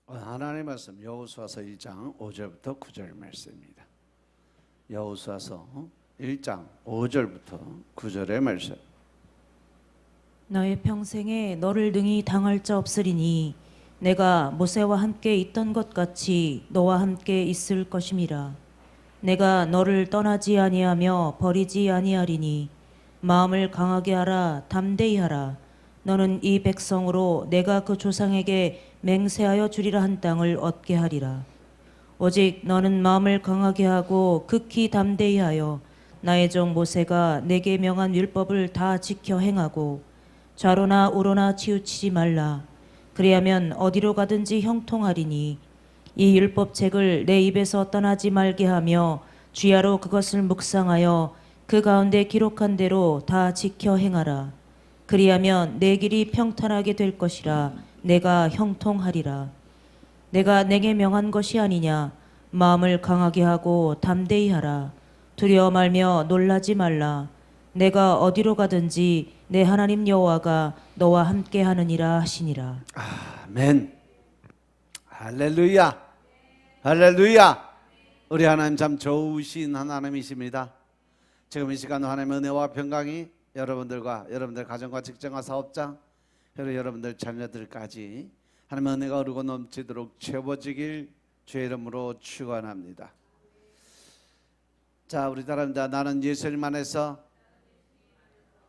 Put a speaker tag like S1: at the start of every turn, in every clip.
S1: 하나님의 말씀 여호수아서 1장 5절부터 9절 말씀입니다. 여호수아서 1장 5절부터 9절의 말씀.
S2: 너의 평생에 너를 능히 당할 자 없으리니 내가 모세와 함께 있던 것 같이 너와 함께 있을 것임이라. 내가 너를 떠나지 아니하며 버리지 아니하리니 마음을 강하게 하라, 담대히 하라. 너는 이 백성으로 내가 그 조상에게 맹세하여 주리라 한 땅을 얻게 하리라. 오직 너는 마음을 강하게 하고 극히 담대히 하여 나의 종 모세가 내게 명한 율법을 다 지켜 행하고 좌로나 우로나 치우치지 말라. 그리하면 어디로 가든지 형통하리니 이 율법책을 내 입에서 떠나지 말게 하며 주야로 그것을 묵상하여 그 가운데 기록한 대로 다 지켜 행하라. 그리하면 내 길이 평탄하게 될 것이라. 내가 형통하리라. 내가 내게 명한 것이 아니냐. 마음을 강하게 하고 담대히 하라. 두려워 말며 놀라지 말라. 내가 어디로 가든지 내 하나님 여호와가 너와 함께 하느니라 하시니라.
S1: 아멘. 할렐루야. 할렐루야. 우리 하나님 참 좋으신 하나님이십니다. 지금 이 시간 하나님의 은혜와 평강이 여러분들과 여러분들 가정과 직장과 사업장 그리고 여러분들 자녀들까지 하나님의 은혜가 흐르고 넘치도록 채워지길 주의 이름으로 축원합니다. 자, 우리 사람들, 나는 예수님 안에서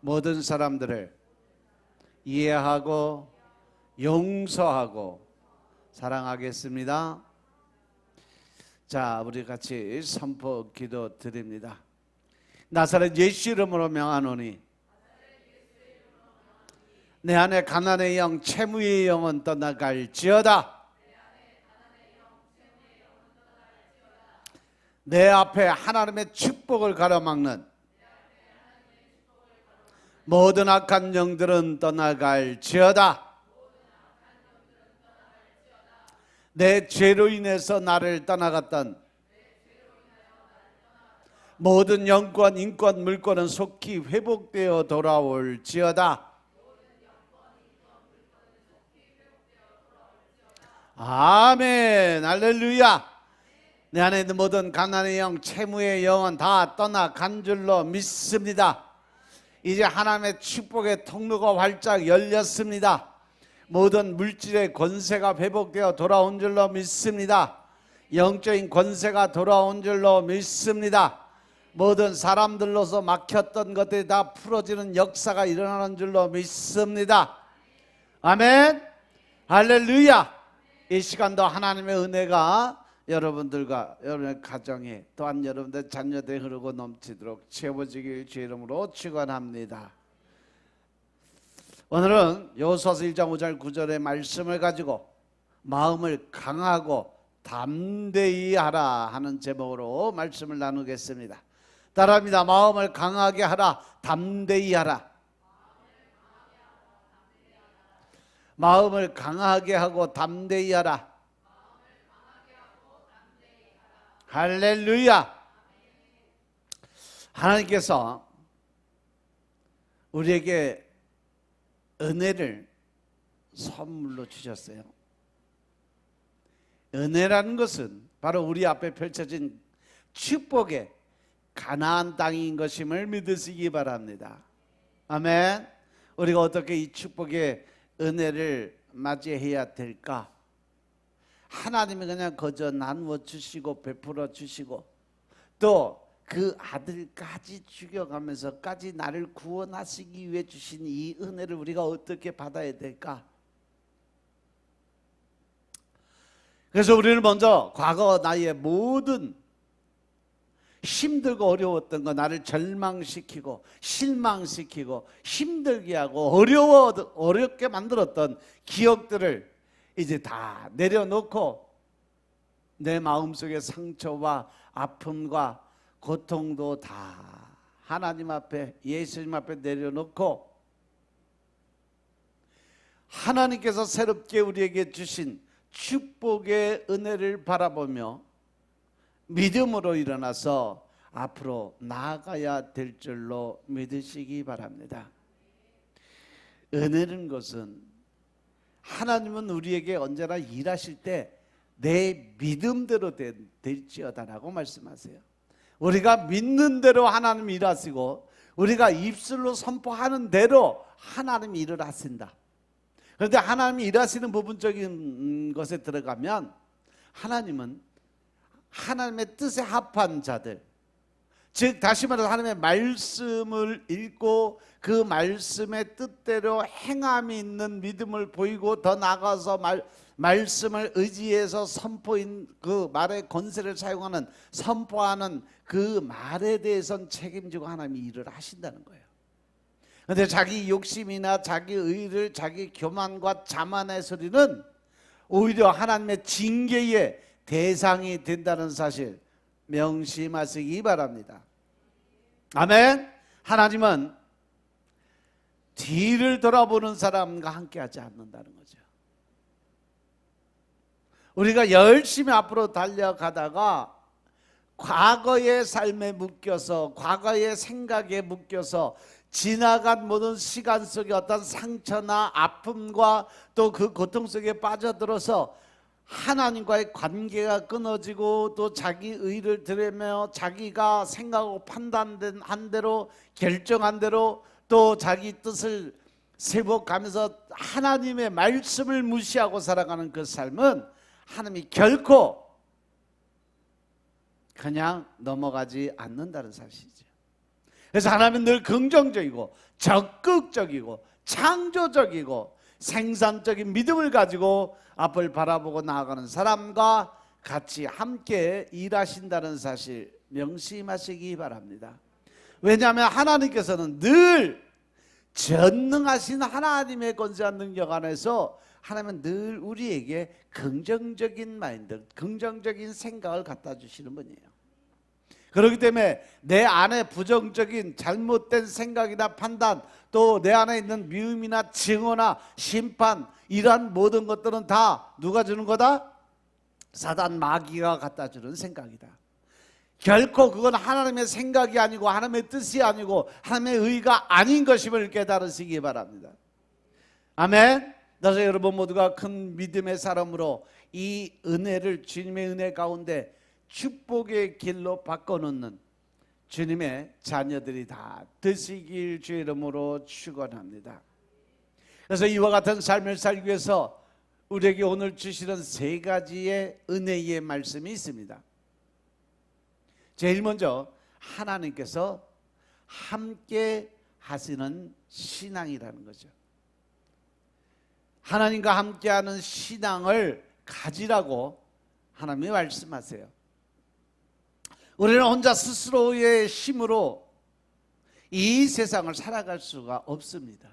S1: 모든 사람들을 이해하고 용서하고 사랑하겠습니다. 자, 우리 같이 선포 기도 드립니다. 나사렛 예수 이름으로 명하노니 내 안에 가난의 영, 채무의 영은 떠나갈지어다. 내 앞에 하나님의 축복을 가로막는 모든 악한 영들은 떠나갈지어다. 내 죄로 인해서 나를 떠나갔던 모든 영권, 인권, 물권은 속히 회복되어 돌아올지어다. 아멘. 할렐루야. 내 안에 있는 모든 가난의 영, 채무의 영은 다 떠나간 줄로 믿습니다. 이제 하나님의 축복의 통로가 활짝 열렸습니다. 모든 물질의 권세가 회복되어 돌아온 줄로 믿습니다. 영적인 권세가 돌아온 줄로 믿습니다. 모든 사람들로서 막혔던 것들이 다 풀어지는 역사가 일어나는 줄로 믿습니다. 아멘. 할렐루야. 이 시간도 하나님의 은혜가 여러분들과 여러분의 가정에 또한 여러분들 자녀들에 흐르고 넘치도록 채워지길 주의 이름으로 축원합니다. 오늘은 여호수아서 1장 5절 9절의 말씀을 가지고 마음을 강하고 담대히 하라 하는 제목으로 말씀을 나누겠습니다. 따라합니다. 마음을 강하게 하라, 담대히 하라. 마음을 강하게 하고 담대히 하라. 할렐루야. 하나님께서 우리에게 은혜를 선물로 주셨어요. 은혜라는 것은 바로 우리 앞에 펼쳐진 축복의 가나안 땅인 것임을 믿으시기 바랍니다. 아멘. 우리가 어떻게 이 축복의 은혜를 맞이해야 될까? 하나님이 그냥 거저 나누어 주시고 베풀어 주시고 또 그 아들까지 죽여가면서까지 나를 구원하시기 위해 주신 이 은혜를 우리가 어떻게 받아야 될까? 그래서 우리는 먼저 과거 나의 모든 힘들고 어려웠던 거, 나를 절망시키고 실망시키고 힘들게 하고 어렵게 만들었던 기억들을 이제 다 내려놓고 내 마음속의 상처와 아픔과 고통도 다 하나님 앞에, 예수님 앞에 내려놓고 하나님께서 새롭게 우리에게 주신 축복의 은혜를 바라보며 믿음으로 일어나서 앞으로 나아가야 될 줄로 믿으시기 바랍니다. 은혜는 것은 하나님은 우리에게 언제나 일하실 때 내 믿음대로 될지어다라고 말씀하세요. 우리가 믿는 대로 하나님 일하시고 우리가 입술로 선포하는 대로 하나님 일을 하신다. 그런데 하나님이 일하시는 부분적인 것에 들어가면 하나님은 하나님의 뜻에 합한 자들, 즉 다시 말해서 하나님의 말씀을 읽고 그 말씀의 뜻대로 행함이 있는 믿음을 보이고 더 나아가서 말씀을 의지해서 선포인 그 말의 권세를 사용하는 선포하는 그 말에 대해서는 책임지고 하나님이 일을 하신다는 거예요. 그런데 자기 욕심이나 자기 의를 자기 교만과 자만의 소리는 오히려 하나님의 징계의 대상이 된다는 사실 명심하시기 바랍니다. 아멘. 하나님은 뒤를 돌아보는 사람과 함께하지 않는다는 거죠. 우리가 열심히 앞으로 달려가다가 과거의 삶에 묶여서 과거의 생각에 묶여서 지나간 모든 시간 속에 어떤 상처나 아픔과 또 그 고통 속에 빠져들어서 하나님과의 관계가 끊어지고 또 자기 의를 드리며 자기가 생각하고 판단한 대로 결정한 대로 또 자기 뜻을 세워가면서 하나님의 말씀을 무시하고 살아가는 그 삶은 하나님이 결코 그냥 넘어가지 않는다는 사실이죠. 그래서 하나님은 늘 긍정적이고 적극적이고 창조적이고 생산적인 믿음을 가지고 앞을 바라보고 나아가는 사람과 같이 함께 일하신다는 사실 명심하시기 바랍니다. 왜냐하면 하나님께서는 늘 전능하신 하나님의 권세와 능력 안에서 하나님은 늘 우리에게 긍정적인 마인드, 긍정적인 생각을 갖다 주시는 분이에요. 그렇기 때문에 내 안에 부정적인 잘못된 생각이나 판단, 또 내 안에 있는 미움이나 증오나 심판, 이러한 모든 것들은 다 누가 주는 거다? 사단 마귀가 갖다 주는 생각이다. 결코 그건 하나님의 생각이 아니고 하나님의 뜻이 아니고 하나님의 의가 아닌 것임을 깨달으시기 바랍니다. 아멘. 그래서 여러분 모두가 큰 믿음의 사람으로 이 은혜를 주님의 은혜 가운데 축복의 길로 바꿔놓는 주님의 자녀들이 다 되시길 주의 이름으로 축원합니다. 그래서 이와 같은 삶을 살기 위해서 우리에게 오늘 주시는 세 가지의 은혜의 말씀이 있습니다. 제일 먼저 하나님께서 함께 하시는 신앙이라는 거죠. 하나님과 함께하는 신앙을 가지라고 하나님이 말씀하세요. 우리는 혼자 스스로의 힘으로 이 세상을 살아갈 수가 없습니다.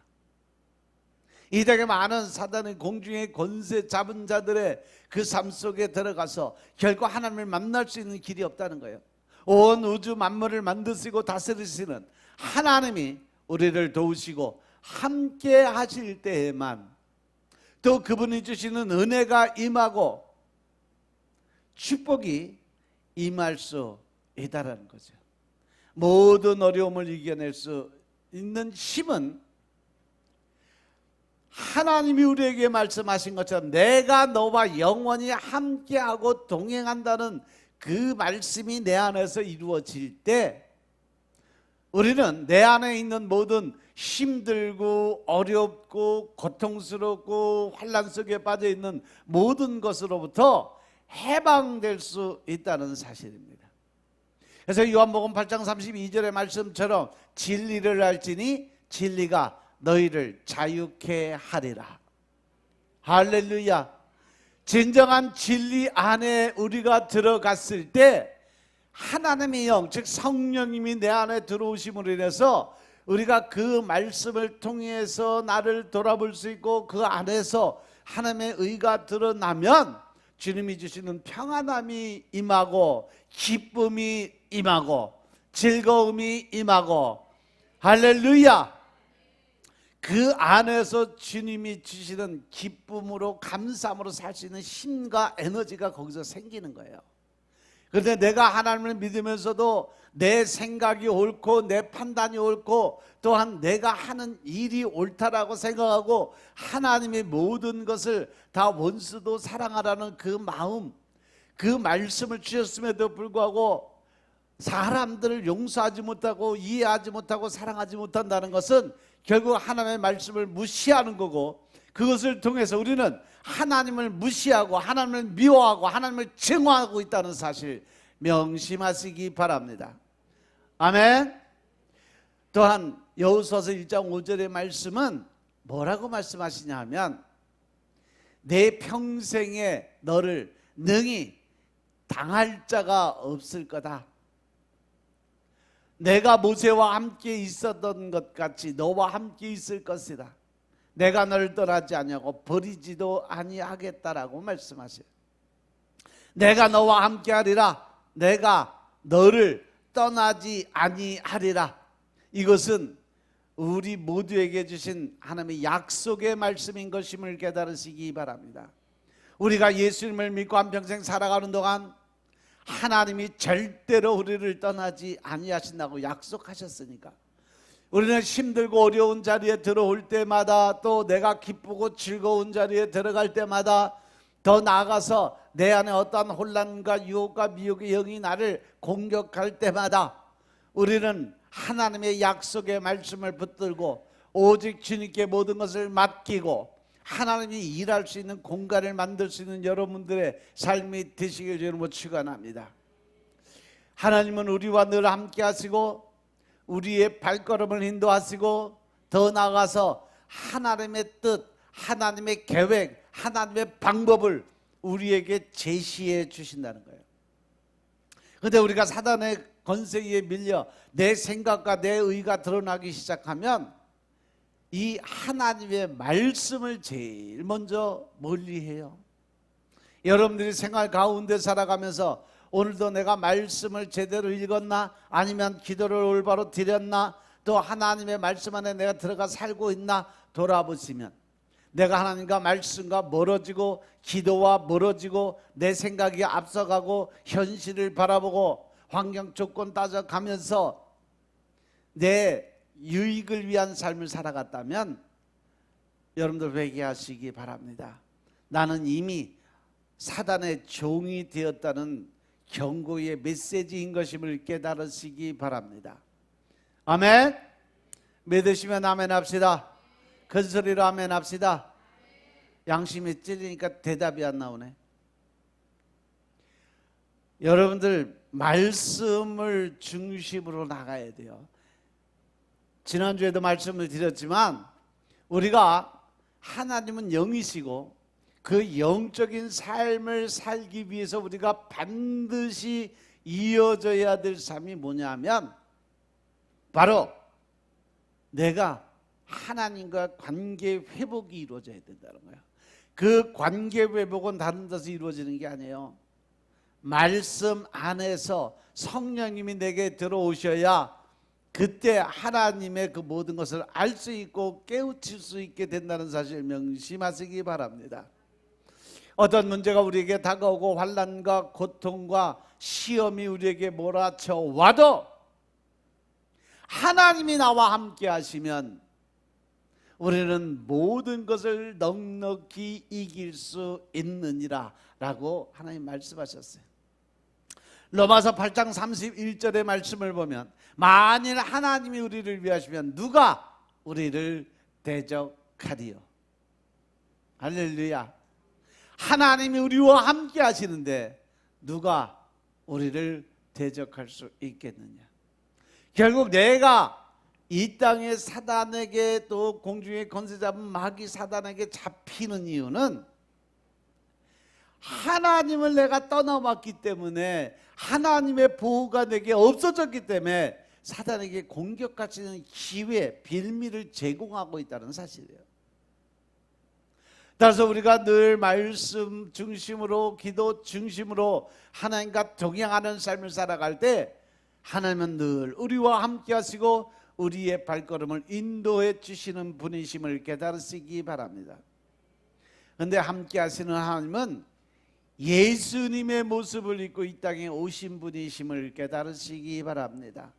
S1: 이 땅에 많은 사단의 공중의 권세 잡은 자들의 그 삶 속에 들어가서 결코 하나님을 만날 수 있는 길이 없다는 거예요. 온 우주 만물을 만드시고 다스리시는 하나님이 우리를 도우시고 함께 하실 때에만 또 그분이 주시는 은혜가 임하고 축복이 임할 수 있다라는 거죠. 모든 어려움을 이겨낼 수 있는 힘은 하나님이 우리에게 말씀하신 것처럼 내가 너와 영원히 함께하고 동행한다는 그 말씀이 내 안에서 이루어질 때 우리는 내 안에 있는 모든 힘들고 어렵고 고통스럽고 환난 속에 빠져 있는 모든 것으로부터 해방될 수 있다는 사실입니다. 그래서 요한복음 8장 32절의 말씀처럼 진리를 알지니 진리가 너희를 자유케 하리라. 할렐루야. 진정한 진리 안에 우리가 들어갔을 때 하나님의 영, 즉 성령님이 내 안에 들어오심으로 인해서 우리가 그 말씀을 통해서 나를 돌아볼 수 있고 그 안에서 하나님의 의가 드러나면 주님이 주시는 평안함이 임하고 기쁨이 임하고 즐거움이 임하고 할렐루야. 그 안에서 주님이 주시는 기쁨으로 감사함으로 살 수 있는 힘과 에너지가 거기서 생기는 거예요. 그런데 내가 하나님을 믿으면서도 내 생각이 옳고 내 판단이 옳고 또한 내가 하는 일이 옳다라고 생각하고 하나님의 모든 것을 다 원수도 사랑하라는 그 마음, 그 말씀을 주셨음에도 불구하고 사람들을 용서하지 못하고 이해하지 못하고 사랑하지 못한다는 것은 결국 하나님의 말씀을 무시하는 거고, 그것을 통해서 우리는 하나님을 무시하고 하나님을 미워하고 하나님을 증오하고 있다는 사실 명심하시기 바랍니다. 아멘. 또한 여호수아서 1장 5절의 말씀은 뭐라고 말씀하시냐 하면, 내 평생에 너를 능히 당할 자가 없을 거다. 내가 모세와 함께 있었던 것 같이 너와 함께 있을 것이다. 내가 너를 떠나지 아니하고 버리지도 아니하겠다라고 말씀하세요. 내가 너와 함께 하리라. 내가 너를 떠나지 아니하리라. 이것은 우리 모두에게 주신 하나님의 약속의 말씀인 것임을 깨달으시기 바랍니다. 우리가 예수님을 믿고 한평생 살아가는 동안 하나님이 절대로 우리를 떠나지 아니하신다고 약속하셨으니까, 우리는 힘들고 어려운 자리에 들어올 때마다, 또 내가 기쁘고 즐거운 자리에 들어갈 때마다, 더 나아가서 내 안에 어떠한 혼란과 유혹과 미혹의 영이 나를 공격할 때마다 우리는 하나님의 약속의 말씀을 붙들고 오직 주님께 모든 것을 맡기고 하나님이 일할 수 있는 공간을 만들 수 있는 여러분들의 삶이 되시길 주님으로 축원합니다. 하나님은 우리와 늘 함께 하시고 우리의 발걸음을 인도하시고 더 나아가서 하나님의 뜻, 하나님의 계획, 하나님의 방법을 우리에게 제시해 주신다는 거예요. 그런데 우리가 사단의 권세에 밀려 내 생각과 내 의가 드러나기 시작하면 이 하나님의 말씀을 제일 먼저 멀리해요. 여러분들이 생활 가운데 살아가면서 오늘도 내가 말씀을 제대로 읽었나, 아니면 기도를 올바로 드렸나, 또 하나님의 말씀 안에 내가 들어가 살고 있나 돌아보시면, 내가 하나님과 말씀과 멀어지고 기도와 멀어지고 내 생각이 앞서가고 현실을 바라보고 환경 조건 따져가면서 내 유익을 위한 삶을 살아갔다면 여러분들 회개하시기 바랍니다. 나는 이미 사단의 종이 되었다는 경고의 메시지인 것임을 깨달으시기 바랍니다. 아멘. 믿으시면 아멘 합시다. 큰 소리로 아멘 합시다. 양심이 찔리니까 대답이 안 나오네. 여러분들 말씀을 중심으로 나가야 돼요. 지난주에도 말씀을 드렸지만 우리가 하나님은 영이시고 그 영적인 삶을 살기 위해서 우리가 반드시 이어져야 될 삶이 뭐냐면 바로 내가 하나님과 관계 회복이 이루어져야 된다는 거예요. 그 관계 회복은 다른 데서 이루어지는 게 아니에요. 말씀 안에서 성령님이 내게 들어오셔야 그때 하나님의 그 모든 것을 알 수 있고 깨우칠 수 있게 된다는 사실 명심하시기 바랍니다. 어떤 문제가 우리에게 다가오고 환난과 고통과 시험이 우리에게 몰아쳐 와도 하나님이 나와 함께 하시면 우리는 모든 것을 넉넉히 이길 수 있느니라 라고 하나님 말씀하셨어요. 로마서 8장 31절의 말씀을 보면 만일 하나님이 우리를 위하시면 누가 우리를 대적하리요. 할렐루야. 하나님이 우리와 함께 하시는데 누가 우리를 대적할 수 있겠느냐. 결국 내가 이 땅의 사단에게 또 공중의 권세 잡은 마귀 사단에게 잡히는 이유는 하나님을 내가 떠나왔기 때문에, 하나님의 보호가 내게 없어졌기 때문에 사단에게 공격할 수 있는 기회, 빌미를 제공하고 있다는 사실이에요. 따라서 우리가 늘 말씀 중심으로, 기도 중심으로 하나님과 동행하는 삶을 살아갈 때 하나님은 늘 우리와 함께 하시고 우리의 발걸음을 인도해 주시는 분이심을 깨달으시기 바랍니다. 그런데 함께 하시는 하나님은 예수님의 모습을 입고 이 땅에 오신 분이심을 깨달으시기 바랍니다.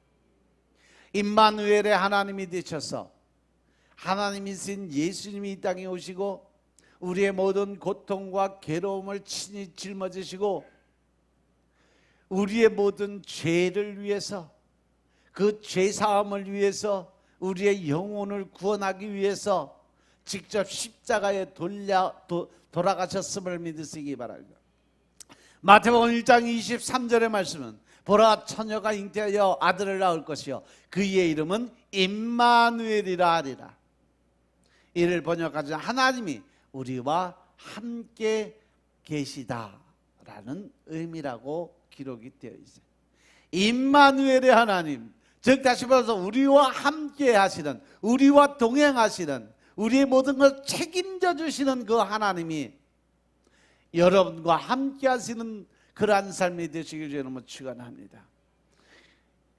S1: 임마누엘의 하나님이 되셔서 하나님이신 예수님이 이 땅에 오시고 우리의 모든 고통과 괴로움을 친히 짊어지시고 우리의 모든 죄를 위해서, 그 죄사함을 위해서, 우리의 영혼을 구원하기 위해서 직접 십자가에 돌아가셨음을 믿으시기 바랍니다. 마태복음 1장 23절의 말씀은 보라 처녀가 잉태하여 아들을 낳을 것이요 그의 이름은 임마누엘이라 하리라. 이를 번역하자 하나님이 우리와 함께 계시다라는 의미라고 기록이 되어 있어요. 임마누엘의 하나님, 즉 다시 말해서 우리와 함께 하시는, 우리와 동행하시는, 우리의 모든 걸 책임져 주시는 그 하나님이 여러분과 함께 하시는 그러한 삶이 되시길 여러분 축원합니다.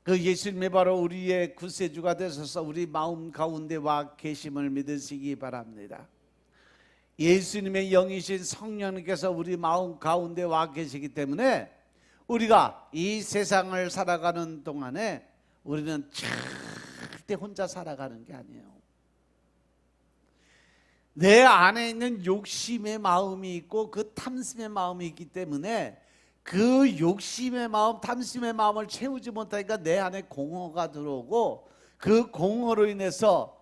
S1: 그 예수님이 바로 우리의 구세주가 되셔서 우리 마음 가운데 와 계심을 믿으시기 바랍니다. 예수님의 영이신 성령님께서 우리 마음 가운데 와 계시기 때문에 우리가 이 세상을 살아가는 동안에 우리는 절대 혼자 살아가는 게 아니에요. 내 안에 있는 욕심의 마음이 있고 그 탐심의 마음이 있기 때문에 그 욕심의 마음, 탐심의 마음을 채우지 못하니까 내 안에 공허가 들어오고 그 공허로 인해서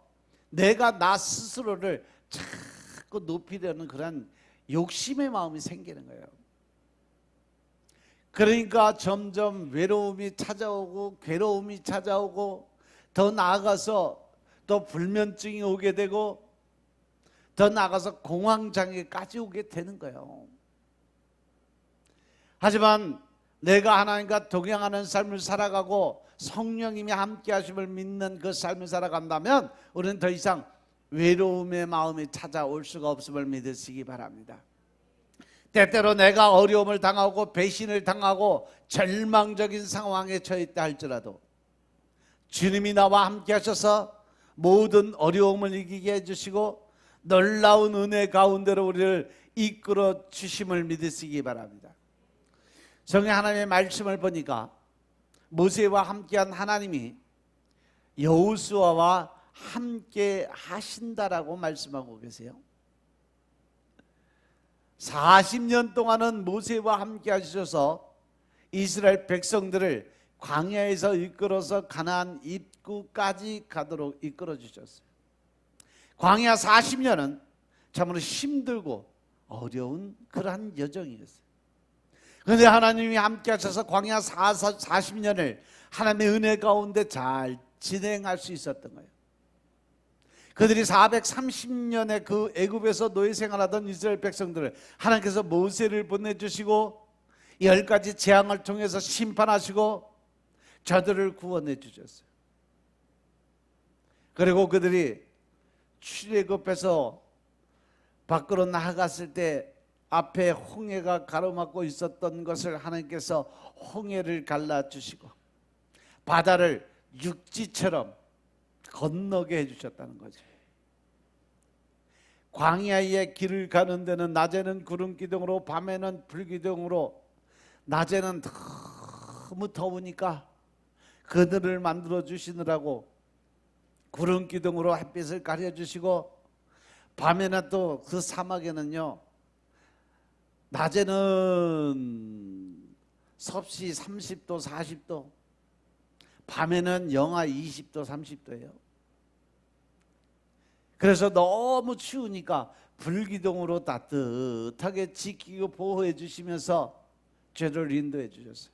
S1: 내가 나 스스로를 자꾸 높이려는 그런 욕심의 마음이 생기는 거예요. 그러니까 점점 외로움이 찾아오고 괴로움이 찾아오고 더 나아가서 또 불면증이 오게 되고 더 나아가서 공황장애까지 오게 되는 거예요. 하지만 내가 하나님과 동행하는 삶을 살아가고 성령님이 함께 하심을 믿는 그 삶을 살아간다면 우리는 더 이상 외로움의 마음이 찾아올 수가 없음을 믿으시기 바랍니다. 때때로 내가 어려움을 당하고 배신을 당하고 절망적인 상황에 처했다 할지라도 주님이 나와 함께 하셔서 모든 어려움을 이기게 해주시고 놀라운 은혜 가운데로 우리를 이끌어 주심을 믿으시기 바랍니다. 성경 하나님의 말씀을 보니까 모세와 함께한 하나님이 여호수아와 함께 하신다라고 말씀하고 계세요. 40년 동안은 모세와 함께 하셔서 이스라엘 백성들을 광야에서 이끌어서 가나안 입구까지 가도록 이끌어 주셨어요. 광야 40년은 참으로 힘들고 어려운 그러한 여정이었어요. 그런데 하나님이 함께 하셔서 광야 40년을 하나님의 은혜 가운데 잘 진행할 수 있었던 거예요. 그들이 430년의 그 애굽에서 노예 생활하던 이스라엘 백성들을 하나님께서 모세를 보내주시고 10가지 재앙을 통해서 심판하시고 저들을 구원해 주셨어요. 그리고 그들이 출애굽에서 밖으로 나아갔을 때 앞에 홍해가 가로막고 있었던 것을 하나님께서 홍해를 갈라주시고 바다를 육지처럼 건너게 해주셨다는 거죠. 광야의 길을 가는 데는 낮에는 구름 기둥으로 밤에는 불 기둥으로 낮에는 너무 더우니까 그늘을 만들어 주시느라고 구름 기둥으로 햇빛을 가려주시고 밤에는 또 그 사막에는요 낮에는 섭씨 30도 40도 밤에는 영하 20도 30도예요. 그래서 너무 추우니까 불기둥으로 따뜻하게 지키고 보호해 주시면서 죄를 인도해 주셨어요.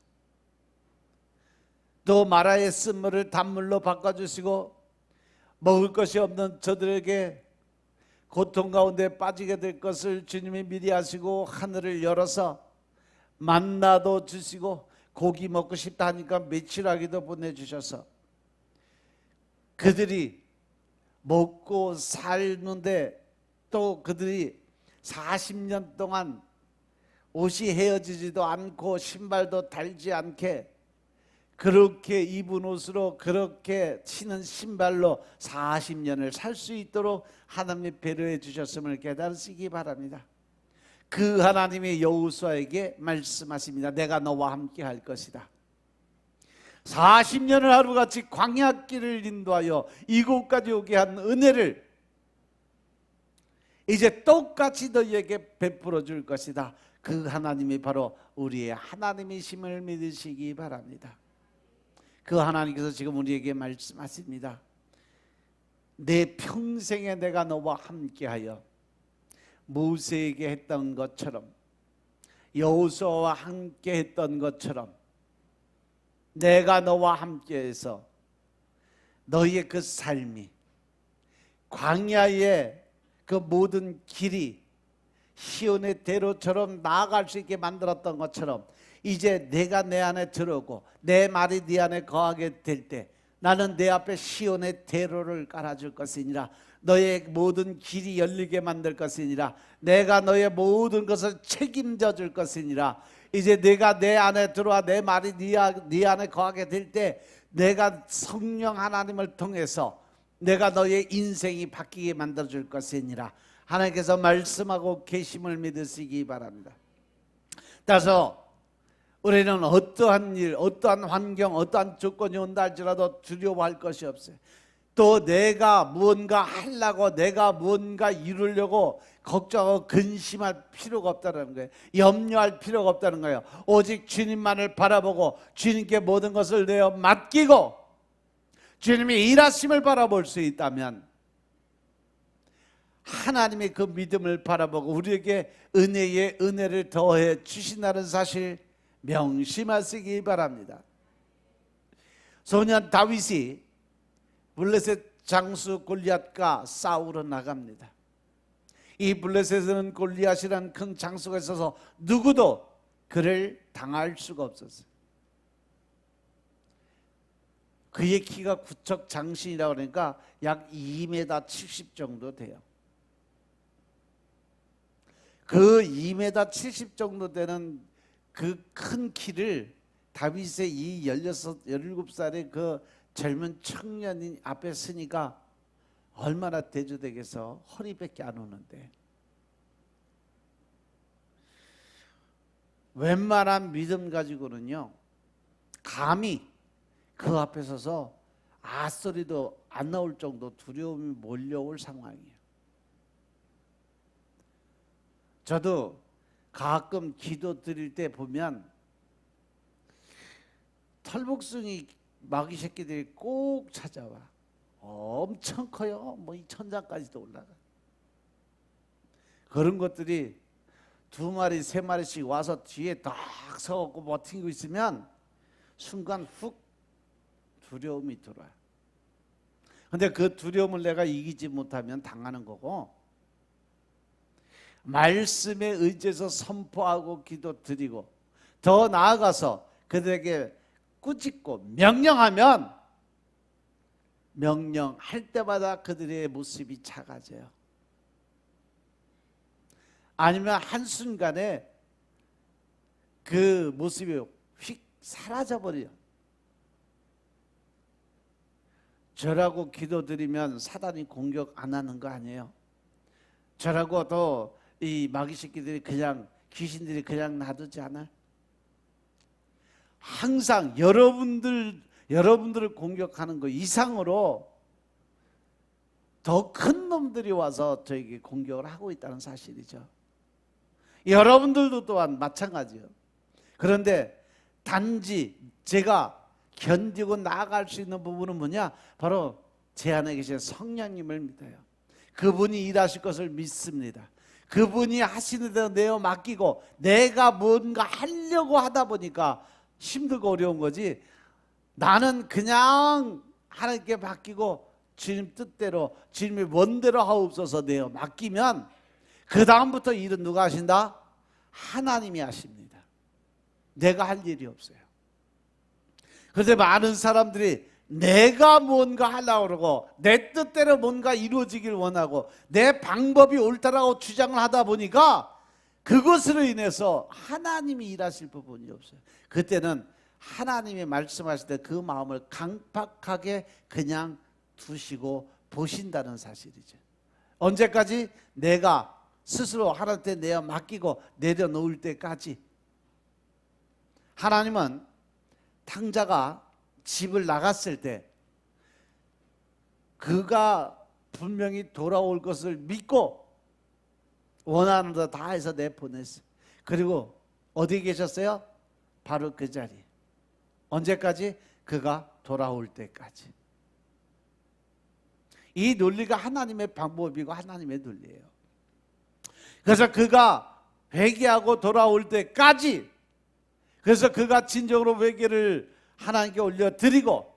S1: 또 마라의 쓴물을 단물로 바꿔주시고 먹을 것이 없는 저들에게 고통 가운데 빠지게 될 것을 주님이 미리 하시고 하늘을 열어서 만나도 주시고 고기 먹고 싶다 하니까 메추라기도 보내주셔서 그들이 먹고 살는데 또 그들이 40년 동안 옷이 헤어지지도 않고 신발도 달지 않게 그렇게 입은 옷으로 그렇게 신은 신발로 40년을 살 수 있도록 하나님이 배려해 주셨음을 깨달으시기 바랍니다. 그 하나님이 여호수아에게 말씀하십니다. 내가 너와 함께 할 것이다. 40년을 하루같이 광야길을 인도하여 이곳까지 오게 한 은혜를 이제 똑같이 너희에게 베풀어 줄 것이다. 그 하나님이 바로 우리의 하나님이심을 믿으시기 바랍니다. 그 하나님께서 지금 우리에게 말씀하십니다. 내 평생에 내가 너와 함께하여 모세에게 했던 것처럼, 여호수아와 함께 했던 것처럼 내가 너와 함께해서 너희의 그 삶이, 광야의 그 모든 길이 시온의 대로처럼 나아갈 수 있게 만들었던 것처럼 이제 내가 내 안에 들어오고 내 말이 네 안에 거하게 될 때 나는 내 앞에 시온의 대로를 깔아줄 것이니라. 너의 모든 길이 열리게 만들 것이니라. 내가 너의 모든 것을 책임져 줄 것이니라. 이제 내가 내 안에 들어와 내 말이 네 안에 거하게 될 때 내가 성령 하나님을 통해서 내가 너의 인생이 바뀌게 만들어 줄 것이니라. 하나님께서 말씀하고 계심을 믿으시기 바랍니다. 따라서 우리는 어떠한 일, 어떠한 환경, 어떠한 조건이 온다 할지라도 두려워할 것이 없어요. 또 내가 무언가 하려고, 내가 무언가 이루려고 걱정하고 근심할 필요가 없다는 거예요. 염려할 필요가 없다는 거예요. 오직 주님만을 바라보고 주님께 모든 것을 내어 맡기고 주님의 일하심을 바라볼 수 있다면 하나님의 그 믿음을 바라보고 우리에게 은혜에 은혜를 더해 주신다는 사실 명심하시기 바랍니다. 소년 다윗이 블레셋 장수 골리앗과 싸우러 나갑니다. 이 블레셋은 골리앗이라는 큰 장수가 있어서 누구도 그를 당할 수가 없었어요. 그의 키가 구척 장신이라고 그러니까 약 2m 70 정도 돼요. 그 2m 70 정도 되는 그 큰 키를 다윗의 이 16, 17살의 그 젊은 청년인 앞에 서니까 얼마나 대조되겠어. 허리밖에 안 오는데. 웬만한 믿음 가지고는요 감히 그 앞에 서서 아소리도 안 나올 정도 두려움이 몰려올 상황이에요. 저도 가끔 기도 드릴 때 보면 털복숭이 마귀 새끼들이 꼭 찾아와. 엄청 커요. 뭐 이 천장까지도 올라가. 그런 것들이 2마리 3마리씩 와서 뒤에 딱 서갖고 버티고 있으면 순간 훅 두려움이 들어와요. 근데 그 두려움을 내가 이기지 못하면 당하는 거고, 말씀에 의지해서 선포하고 기도 드리고 더 나아가서 그들에게 꾸짖고 명령하면 명령할 때마다 그들의 모습이 작아져요. 아니면 한순간에 그 모습이 휙 사라져버려요. 저라고 기도드리면 사단이 공격 안 하는 거 아니에요. 저라고 또 이 마귀 새끼들이 그냥, 귀신들이 그냥 놔두지 않아요. 항상 여러분들을 공격하는 거 이상으로 더 큰 놈들이 와서 저에게 공격을 하고 있다는 사실이죠. 여러분들도 또한 마찬가지예요. 그런데 단지 제가 견디고 나아갈 수 있는 부분은 뭐냐? 바로 제 안에 계신 성령님을 믿어요. 그분이 일하실 것을 믿습니다. 그분이 하시는 대로 내어 맡기고 내가 뭔가 하려고 하다 보니까 힘들고 어려운 거지, 나는 그냥 하나님께 맡기고 주님 뜻대로 주님의 원대로 하옵소서 내어 맡기면 그 다음부터 일은 누가 하신다? 하나님이 하십니다. 내가 할 일이 없어요. 그런데 많은 사람들이 내가 뭔가 하려고 그러고 내 뜻대로 뭔가 이루어지길 원하고 내 방법이 옳다라고 주장을 하다 보니까 그것으로 인해서 하나님이 일하실 부분이 없어요. 그때는 하나님이 말씀하실 때 그 마음을 강팍하게 그냥 두시고 보신다는 사실이죠. 언제까지? 내가 스스로 하나님께 내어 맡기고 내려놓을 때까지. 하나님은 탕자가 집을 나갔을 때 그가 분명히 돌아올 것을 믿고 원하는 거 다 해서 내보냈어요. 그리고 어디 계셨어요? 바로 그 자리에. 언제까지? 그가 돌아올 때까지. 이 논리가 하나님의 방법이고 하나님의 논리예요. 그래서 그가 회개하고 돌아올 때까지, 그래서 그가 진정으로 회개를 하나님께 올려드리고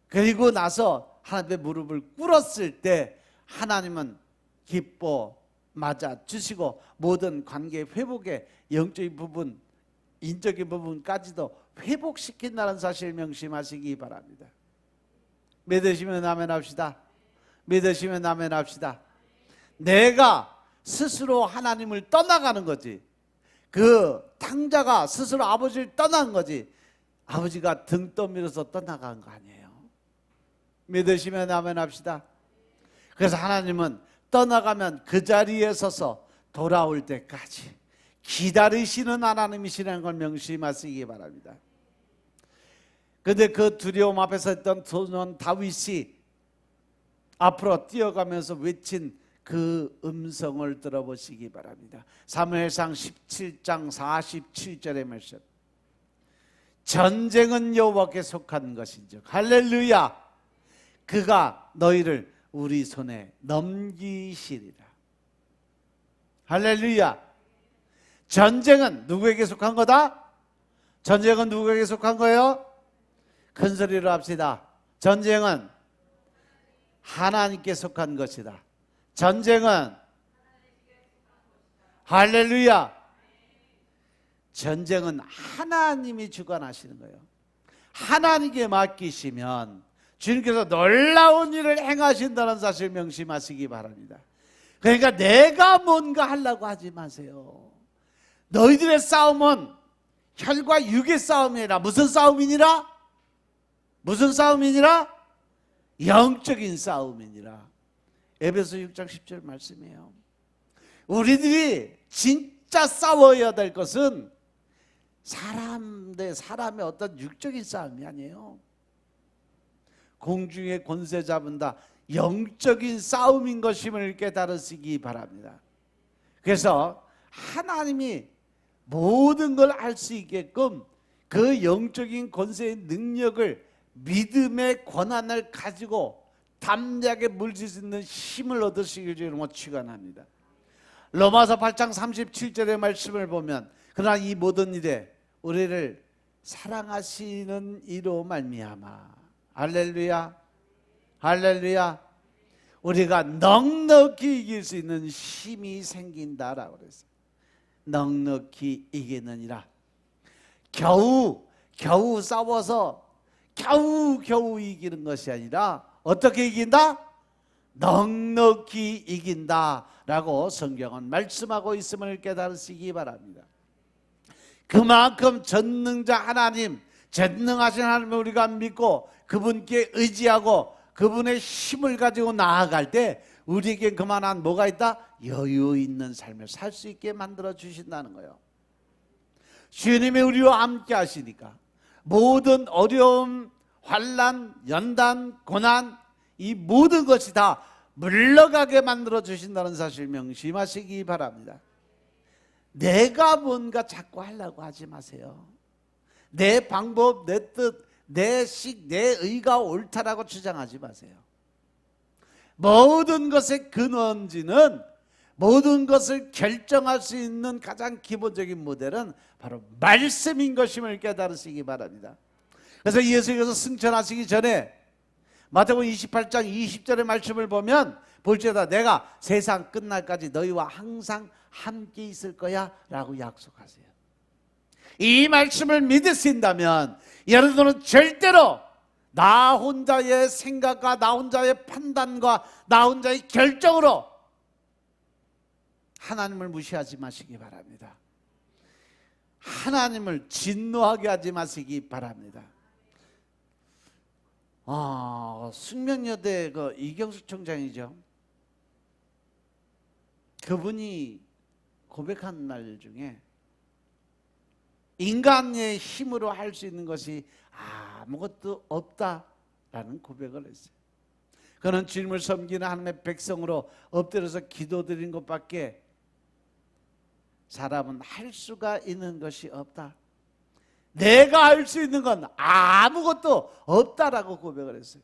S1: 그리고 나서 하나님의 무릎을 꿇었을 때 하나님은 기뻐 맞아주시고 모든 관계 회복의 영적인 부분, 인적인 부분까지도 회복시킨다는 사실 명심하시기 바랍니다. 믿으시면 아멘 합시다. 믿으시면 아멘 합시다. 내가 스스로 하나님을 떠나가는 거지, 그 탕자가 스스로 아버지를 떠난 거지, 아버지가 등 떠밀어서 떠나간 거 아니에요. 믿으시면 아멘 합시다. 그래서 하나님은 떠나가면 그 자리에 서서 돌아올 때까지 기다리시는 하나님이시라는 걸 명심하시기 바랍니다. 그런데 그 두려움 앞에서 했던 소년 다윗이 앞으로 뛰어가면서 외친 그 음성을 들어보시기 바랍니다. 사무엘상 17장 47절의 말씀. 전쟁은 여호와께 속한 것인즉 할렐루야, 그가 너희를 우리 손에 넘기시리라. 할렐루야. 전쟁은 누구에게 속한 거다? 전쟁은 누구에게 속한 거예요? 큰 소리로 합시다. 전쟁은 하나님께 속한 것이다. 전쟁은, 할렐루야, 전쟁은 하나님이 주관하시는 거예요. 하나님께 맡기시면 주님께서 놀라운 일을 행하신다는 사실 명심하시기 바랍니다. 그러니까 내가 뭔가 하려고 하지 마세요. 너희들의 싸움은 혈과 육의 싸움이라. 무슨 싸움이니라? 무슨 싸움이니라? 영적인 싸움이니라. 에베소 6장 10절 말씀이에요. 우리들이 진짜 싸워야 될 것은 사람 대 사람의 어떤 육적인 싸움이 아니에요. 공중의 권세 잡은다, 영적인 싸움인 것임을 깨달으시기 바랍니다. 그래서 하나님이 모든 걸 알 수 있게끔 그 영적인 권세의 능력을, 믿음의 권한을 가지고 담대하게 물질 수 있는 힘을 얻으시길 주님으로 축원합니다. 로마서 8장 37절의 말씀을 보면, 그러나 이 모든 일에 우리를 사랑하시는 이로 말미암아, 할렐루야, 할렐루야, 우리가 넉넉히 이길 수 있는 힘이 생긴다라고 그랬어요. 넉넉히 이기느니라. 겨우 싸워서 겨우 이기는 것이 아니라 어떻게 이긴다? 넉넉히 이긴다라고 성경은 말씀하고 있음을 깨달으시기 바랍니다. 그만큼 전능자 하나님, 전능하신 하나님을 우리가 믿고 그분께 의지하고 그분의 힘을 가지고 나아갈 때 우리에게 그만한 뭐가 있다? 여유 있는 삶을 살 수 있게 만들어 주신다는 거예요. 주님이 우리와 함께 하시니까 모든 어려움, 환난, 연단, 고난, 이 모든 것이 다 물러가게 만들어 주신다는 사실 명심하시기 바랍니다. 내가 뭔가 자꾸 하려고 하지 마세요. 내 방법, 내 뜻, 내 식, 내 의가 옳다라고 주장하지 마세요. 모든 것의 근원지는, 모든 것을 결정할 수 있는 가장 기본적인 모델은 바로 말씀인 것임을 깨달으시기 바랍니다. 그래서 예수께서 승천하시기 전에 마태복음 28장 20절의 말씀을 보면, 볼지어다 내가 세상 끝날까지 너희와 항상 함께 있을 거야 라고 약속하세요. 이 말씀을 믿으신다면 여러분은 절대로 나 혼자의 생각과 나 혼자의 판단과 나 혼자의 결정으로 하나님을 무시하지 마시기 바랍니다. 하나님을 진노하게 하지 마시기 바랍니다. 숙명여대 그 이경수 총장이죠. 그분이 고백한 말 중에 인간의 힘으로 할 수 있는 것이 아무것도 없다라는 고백을 했어요. 그는 주님을 섬기는 하나님의 백성으로 엎드려서 기도드린 것밖에 사람은 할 수가 있는 것이 없다. 내가 할 수 있는 건 아무것도 없다라고 고백을 했어요.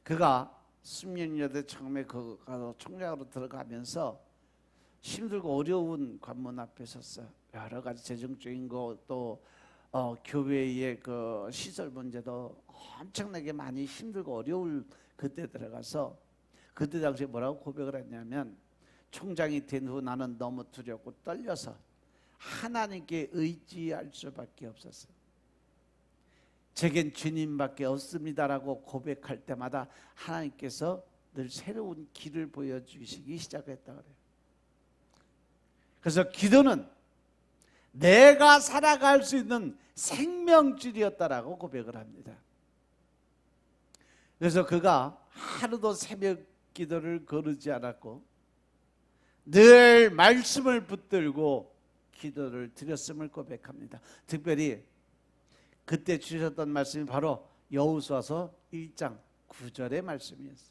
S1: 그가 숙련여대 처음에 그 총장으로 들어가면서 힘들고 어려운 관문 앞에 섰어요. 여러 가지 재정적인 것도 교회의 그 시설 문제도 엄청나게 많이 힘들고 어려울 그때 들어가서 그때 당시에 뭐라고 고백을 했냐면, 총장이 된 후 나는 너무 두렵고 떨려서 하나님께 의지할 수밖에 없었어요. 제겐 주님밖에 없습니다라고 고백할 때마다 하나님께서 늘 새로운 길을 보여주시기 시작했다 그래요. 그래서 기도는 내가 살아갈 수 있는 생명줄이었다라고 고백을 합니다. 그래서 그가 하루도 새벽 기도를 거르지 않았고 늘 말씀을 붙들고 기도를 드렸음을 고백합니다. 특별히 그때 주셨던 말씀이 바로 여호수아서 1장 9절의 말씀이었어요.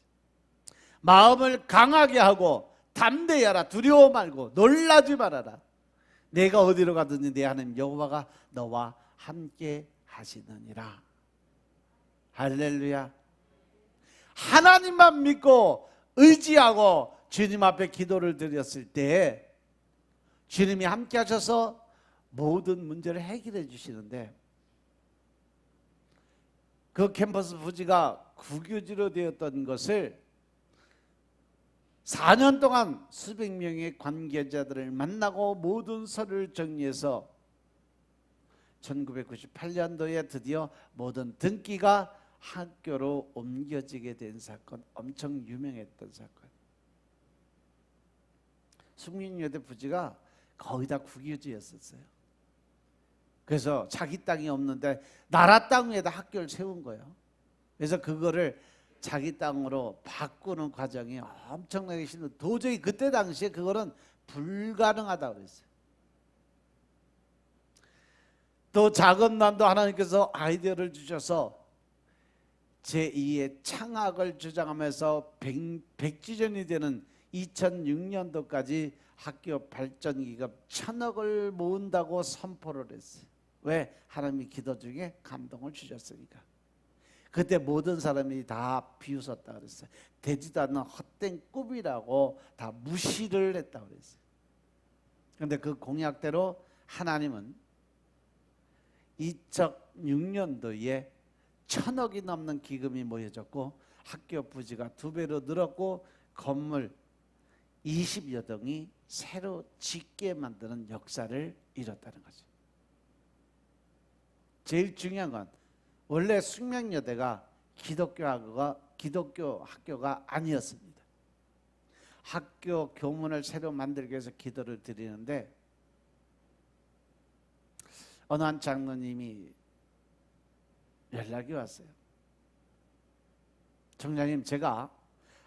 S1: 마음을 강하게 하고 담대히 하라. 두려워 말고 놀라지 말아라. 내가 어디로 가든지 내 하나님 여호와가 너와 함께 하시느니라. 할렐루야. 하나님만 믿고 의지하고 주님 앞에 기도를 드렸을 때 주님이 함께 하셔서 모든 문제를 해결해 주시는데, 그 캠퍼스 부지가 국유지로 되었던 것을 4년 동안 수백 명의 관계자들을 만나고 모든 서류를 정리해서 1998년도에 드디어 모든 등기가 학교로 옮겨지게 된 사건, 엄청 유명했던 사건. 숙민여대 부지가 거의 다 국유지였었어요. 그래서 자기 땅이 없는데 나라 땅 위에다 학교를 세운 거예요. 그래서 그거를 자기 땅으로 바꾸는 과정이 엄청나게 힘들어. 도저히 그때 당시에 그거는 불가능하다고 그랬어요. 또 자금난도 하나님께서 아이디어를 주셔서 제2의 창학을 주장하면서 100주년이 되는 2006년도까지 학교 발전 기금 1,000억을 모은다고 선포를 했어요. 왜? 하나님이 기도 중에 감동을 주셨으니까. 그때 모든 사람이 다 비웃었다 그랬어요. 되지도 않는 헛된 꿈이라고 다 무시를 했다 그랬어요. 그런데 그 공약대로 하나님은 2006년도에 1,000억이 넘는 기금이 모여졌고 학교 부지가 2배로 늘었고 건물 20여 동이 새로 짓게 만드는 역사를 이뤘다는 거죠. 제일 중요한 건 원래 숙명여대가 기독교 학교가 아니었습니다. 학교 교문을 새로 만들기 위해서 기도를 드리는데 어느 한 장로님이 연락이 왔어요. 총장님, 제가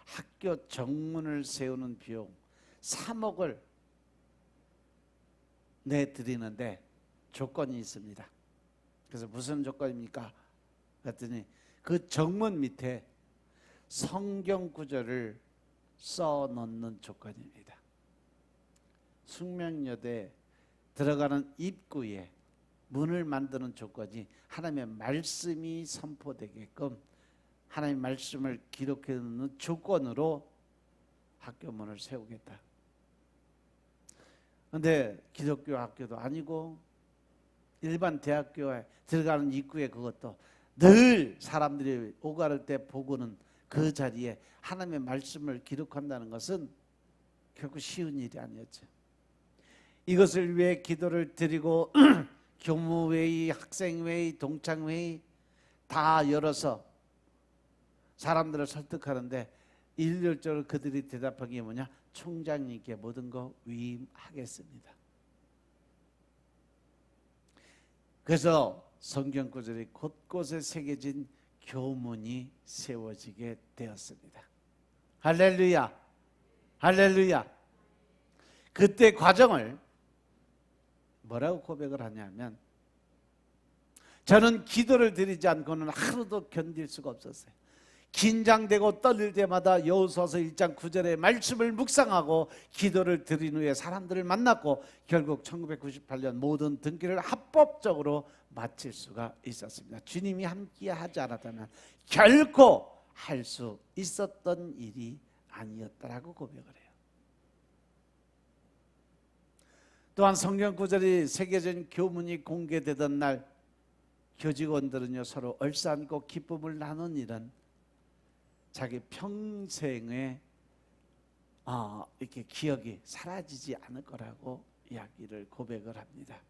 S1: 학교 정문을 세우는 비용 3억을 내드리는데 조건이 있습니다. 그래서 무슨 조건입니까? 그랬더니 그 정문 밑에 성경 구절을 써놓는 조건입니다. 숙명여대 들어가는 입구에 문을 만드는 조건이 하나님의 말씀이 선포되게끔 하나님의 말씀을 기록해 놓는 조건으로 학교 문을 세우겠다. 그런데 기독교 학교도 아니고 일반 대학교에 들어가는 입구에 그것도 늘 사람들이 오가를 때 보고는 그 자리에 하나님의 말씀을 기록한다는 것은 결코 쉬운 일이 아니었죠. 이것을 위해 기도를 드리고 교무회의, 학생회의, 동창회의 다 열어서 사람들을 설득하는데 일률적으로 그들이 대답한 게 뭐냐? 총장님께 모든 거 위임하겠습니다. 그래서 성경 구절이 곳곳에 새겨진 교문이 세워지게 되었습니다. 할렐루야, 할렐루야. 그때 과정을 뭐라고 고백을 하냐면, 저는 기도를 드리지 않고는 하루도 견딜 수가 없었어요. 긴장되고 떨릴 때마다 여호수아서 1장 9절의 말씀을 묵상하고 기도를 드린 후에 사람들을 만났고 결국 1998년 모든 등기를 합법적으로 마칠 수가 있었습니다. 주님이 함께 하지 않았다면 결코 할 수 있었던 일이 아니었다라고 고백을 해요. 또한 성경 구절이 세계적인 교문이 공개되던 날 교직원들은요 서로 얼싸안고 기쁨을 나눈 일은 자기 평생의 이렇게 기억이 사라지지 않을 거라고 이야기를 고백을 합니다.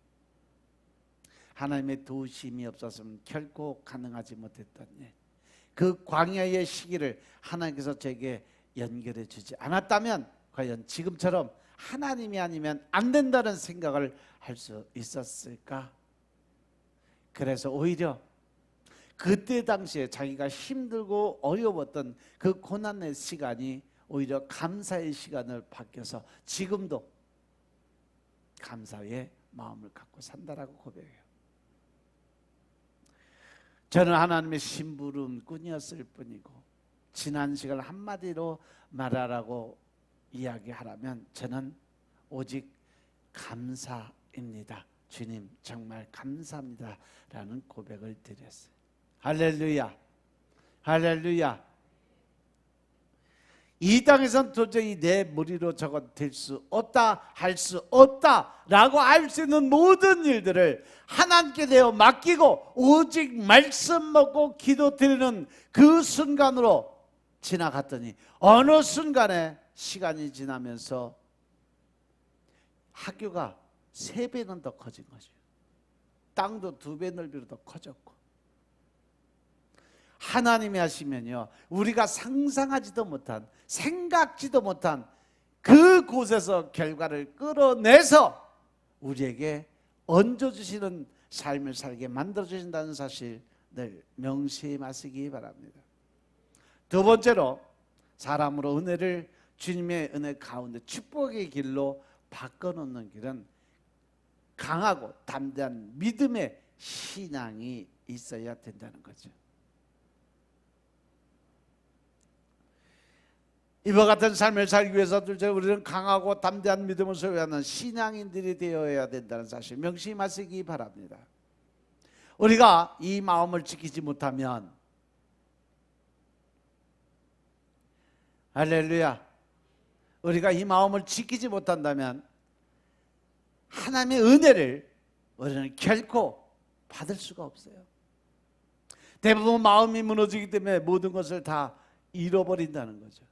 S1: 하나님의 도우심이 없었으면 결코 가능하지 못했던 일, 그 광야의 시기를 하나님께서 제게 연결해 주지 않았다면 과연 지금처럼 하나님이 아니면 안 된다는 생각을 할 수 있었을까? 그래서 오히려 그때 당시에 자기가 힘들고 어려웠던 그 고난의 시간이 오히려 감사의 시간을 바뀌어서 지금도 감사의 마음을 갖고 산다라고 고백해요. 저는 하나님의 심부름꾼이었을 뿐이고, 지난 시간을 한마디로 말하라고 이야기하라면 저는 오직 감사입니다. 주님 정말 감사합니다 라는 고백을 드렸어요. 할렐루야, 할렐루야. 이 땅에선 도저히 내 머리로 저거 될 수 없다, 할 수 없다 라고 알 수 있는 모든 일들을 하나님께 내어 맡기고 오직 말씀 먹고 기도 드리는 그 순간으로 지나갔더니 어느 순간에 시간이 지나면서 학교가 3배는 더 커진 거죠. 땅도 2배 넓이로 더 커졌고, 하나님이 하시면요 우리가 상상하지도 못한, 생각지도 못한 그곳에서 결과를 끌어내서 우리에게 얹어주시는 삶을 살게 만들어주신다는 사실 늘 명심하시기 바랍니다. 두 번째로, 사람으로 은혜를 주님의 은혜 가운데 축복의 길로 바꿔놓는 길은 강하고 담대한 믿음의 신앙이 있어야 된다는 거죠. 이와 같은 삶을 살기 위해서 둘째, 우리는 강하고 담대한 믿음을 소유하는 신앙인들이 되어야 된다는 사실 명심하시기 바랍니다. 우리가 이 마음을 지키지 못하면, 할렐루야, 우리가 이 마음을 지키지 못한다면 하나님의 은혜를 우리는 결코 받을 수가 없어요. 대부분 마음이 무너지기 때문에 모든 것을 다 잃어버린다는 거죠.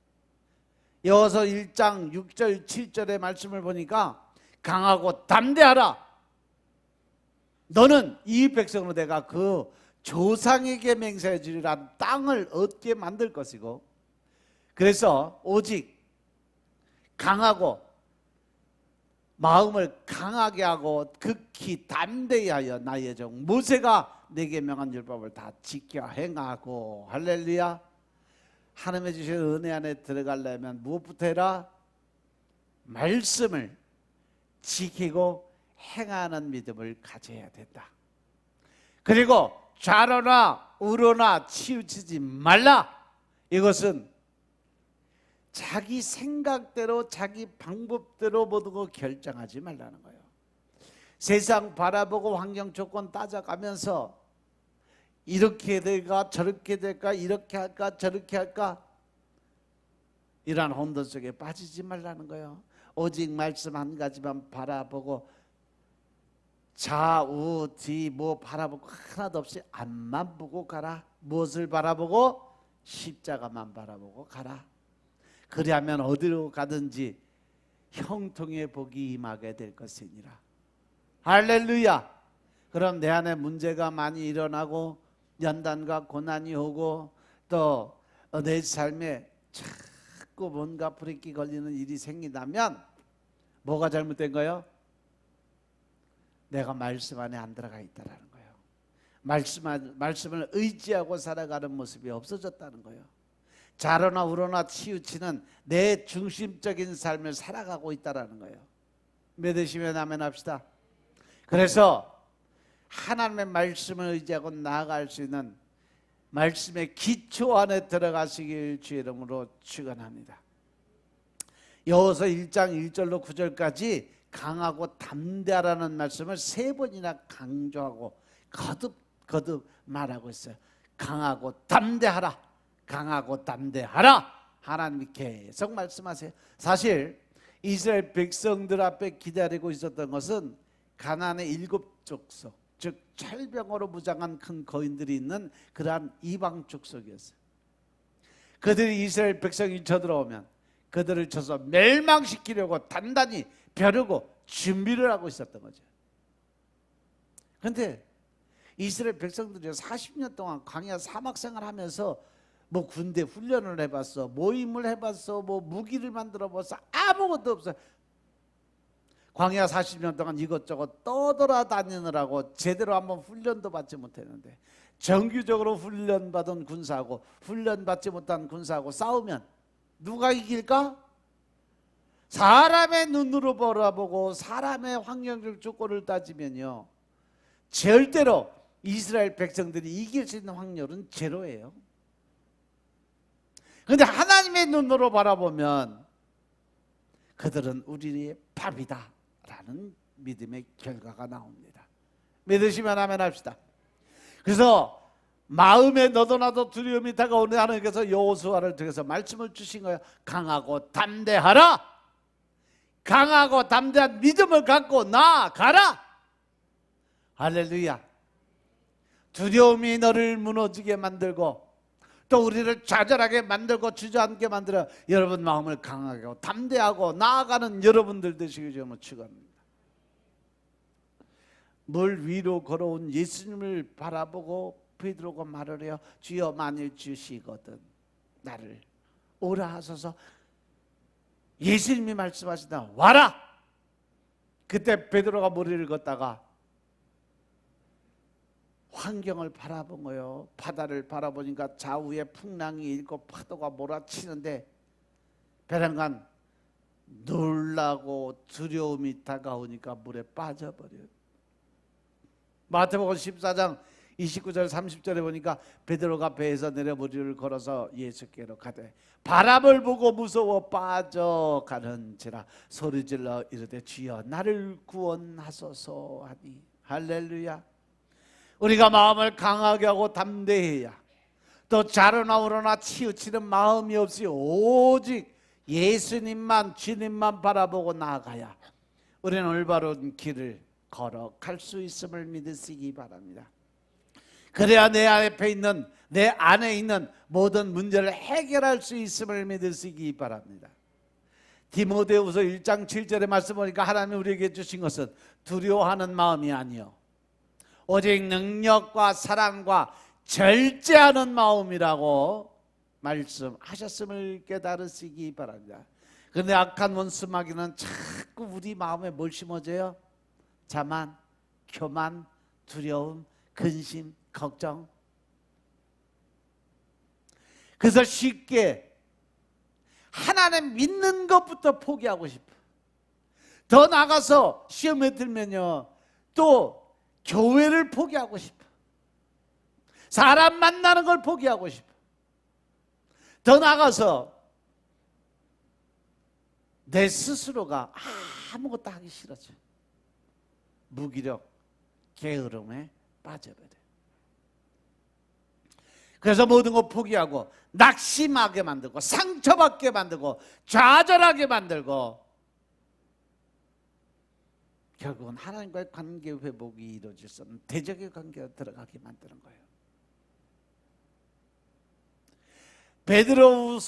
S1: 여호수아 1장 6절 7절의 말씀을 보니까 강하고 담대하라. 너는 이 백성으로 내가 그 조상에게 맹세해 주리라 땅을 얻게 만들 것이고, 그래서 오직 강하고 마음을 강하게 하고 극히 담대히 하여 나의 종 모세가 내게 명한 율법을 다 지켜 행하고, 할렐루야. 하나님의 주신 은혜 안에 들어가려면 무엇부터 해라? 말씀을 지키고 행하는 믿음을 가져야 된다. 그리고 좌로나 우로나 치우치지 말라. 이것은 자기 생각대로 자기 방법대로 모든 거 결정하지 말라는 거예요. 세상 바라보고 환경 조건 따져가면서 이렇게 될까 저렇게 될까, 이렇게 할까 저렇게 할까, 이러한 혼돈 속에 빠지지 말라는 거예요. 오직 말씀 한 가지만 바라보고 좌우 뒤 뭐 바라보고 하나도 없이 앞만 보고 가라. 무엇을 바라보고? 십자가만 바라보고 가라. 그리하면 어디로 가든지 형통의 복이 임하게 될 것이니라. 할렐루야. 그럼 내 안에 문제가 많이 일어나고 연단과 고난이 오고 또 내 삶에 자꾸 뭔가 브레이크 걸리는 일이 생긴다면 뭐가 잘못된 거예요? 내가 말씀 안에 안 들어가 있다라는 거예요. 말씀을 의지하고 살아가는 모습이 없어졌다는 거예요. 자로나 우러나 치우치는 내 중심적인 삶을 살아가고 있다는 거예요. 믿으시면 아멘 합시다. 그래서 하나님의 말씀을 의지하고 나아갈 수 있는 말씀의 기초 안에 들어가시길 주의 이름으로 축원합니다. 여호수아 1장 1절로 9절까지 강하고 담대하라는 말씀을 3번이나 강조하고 거듭 말하고 있어요. 강하고 담대하라, 강하고 담대하라. 하나님이 계속 말씀하세요. 사실 이스라엘 백성들 앞에 기다리고 있었던 것은 가나안의 7족속, 즉 철병으로 무장한 큰 거인들이 있는 그러한 이방 족속이었어요. 그들이 이스라엘 백성이 쳐들어오면 그들을 쳐서 멸망시키려고 단단히 벼르고 준비를 하고 있었던 거죠. 그런데 이스라엘 백성들이 40년 동안 광야 사막 생활하면서 뭐 군대 훈련을 해봤어, 모임을 해봤어, 뭐 무기를 만들어봤어, 아무것도 없어요. 광야 40년 동안 이것저것 떠돌아다니느라고 제대로 한번 훈련도 받지 못했는데, 정규적으로 훈련받은 군사하고 훈련받지 못한 군사하고 싸우면 누가 이길까? 사람의 눈으로 바라보고 사람의 환경적 조건을 따지면요, 절대로 이스라엘 백성들이 이길 수 있는 확률은 제로예요. 그런데 하나님의 눈으로 바라보면 그들은 우리의 밥이다 라는 믿음의 결과가 나옵니다. 믿으시면 아멘 합시다. 그래서 마음에 너도 나도 두려움이 다가오는 하나님께서 여호수아를 통해서 말씀을 주신 거예요. 강하고 담대하라. 강하고 담대한 믿음을 갖고 나아가라. 할렐루야. 두려움이 너를 무너지게 만들고 또 우리를 좌절하게 만들고 주저앉게 만들어 여러분 마음을 강하게 하고 담대하고 나아가는 여러분들 되시길 좀 축원합니다. 물 위로 걸어온 예수님을 바라보고 베드로가 말을 해요. 주여 만일 주시거든 나를 오라 하소서. 예수님이 말씀하시다 와라. 그때 베드로가 머리를 걷다가 환경을 바라본 거예요. 바다를 바라보니까 좌우에 풍랑이 있고 파도가 몰아치는데 배란간 놀라고 두려움이 다가오니까 물에 빠져버려요. 마태복음 14장 29절 30절에 보니까 베드로가 배에서 내려 머리를 걸어서 예수께로 가되 바람을 보고 무서워 빠져가는지라 소리질러 이르되 주여 나를 구원하소서 하니. 할렐루야. 우리가 마음을 강하게 하고 담대해야 또 자로나 우러나 치우치는 마음이 없이 오직 예수님만 주님만 바라보고 나아가야 우리는 올바른 길을 걸어갈 수 있음을 믿으시기 바랍니다. 그래야 내 안에 있는 모든 문제를 해결할 수 있음을 믿으시기 바랍니다. 디모데후서 1장 7절의 말씀 보니까 하나님이 우리에게 주신 것은 두려워하는 마음이 아니요 오직 능력과 사랑과 절제하는 마음이라고 말씀하셨음을 깨달으시기 바랍니다. 그런데 악한 원수 마귀는 자꾸 우리 마음에 뭘 심어줘요? 자만, 교만, 두려움, 근심, 걱정. 그래서 쉽게 하나님 믿는 것부터 포기하고 싶어. 더 나가서 시험에 들면요 또 교회를 포기하고 싶어. 사람 만나는 걸 포기하고 싶어. 더 나가서 내 스스로가 아무것도 하기 싫어져. 무기력, 게으름에 빠져버려. 그래서 모든 거 포기하고 낙심하게 만들고 상처받게 만들고 좌절하게 만들고 결국은 하나님과의 관계 회복이 이루어질 수 없는 대적의 관계가 들어가게 만드는 거예요. 베드로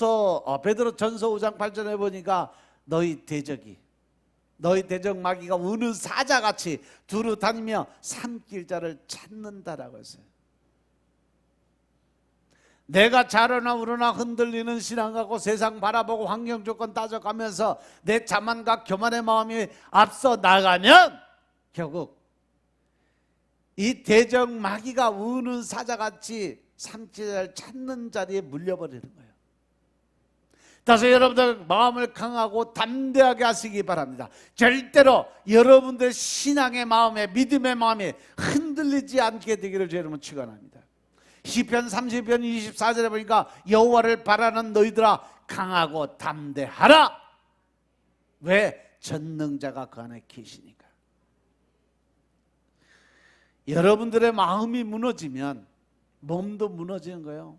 S1: 전서 5장 8절에 보니까 너희 대적 마귀가 우는 사자같이 두루 다니며 삼킬 자를 찾는다라고 했어요. 내가 자로나 우러나 흔들리는 신앙 갖고 세상 바라보고 환경 조건 따져가면서 내 자만과 교만의 마음이 앞서 나가면 결국 이 대적 마귀가 우는 사자같이 삼키자를 찾는 자리에 물려버리는 거예요. 따라서 여러분들 마음을 강하고 담대하게 하시기 바랍니다. 절대로 여러분들 신앙의 마음에, 믿음의 마음에 흔들리지 않게 되기를 주 여러분 축원합니다. 시편 30편 24절에 보니까 여호와를 바라는 너희들아 강하고 담대하라. 왜? 전능자가 그 안에 계시니까. 여러분들의 마음이 무너지면 몸도 무너지는 거예요.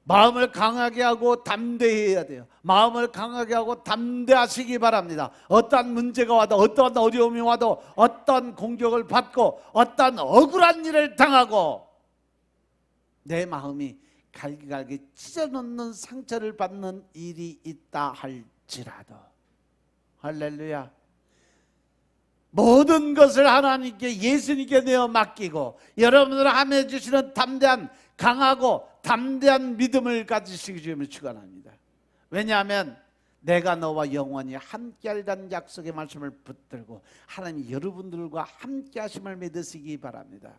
S1: 마음을 강하게 하고 담대해야 돼요. 마음을 강하게 하고 담대하시기 바랍니다. 어떠한 문제가 와도, 어떠한 어려움이 와도, 어떠한 공격을 받고, 어떠한 억울한 일을 당하고 내 마음이 갈기갈기 찢어놓는 상처를 받는 일이 있다 할지라도, 할렐루야, 모든 것을 하나님께, 예수님께 내어 맡기고 여러분들 함에 주시는 담대한, 강하고 담대한 믿음을 가지시기 위해 축원합니다. 왜냐하면 내가 너와 영원히 함께하리라는 약속의 말씀을 붙들고 하나님 여러분들과 함께하심을 믿으시기 바랍니다.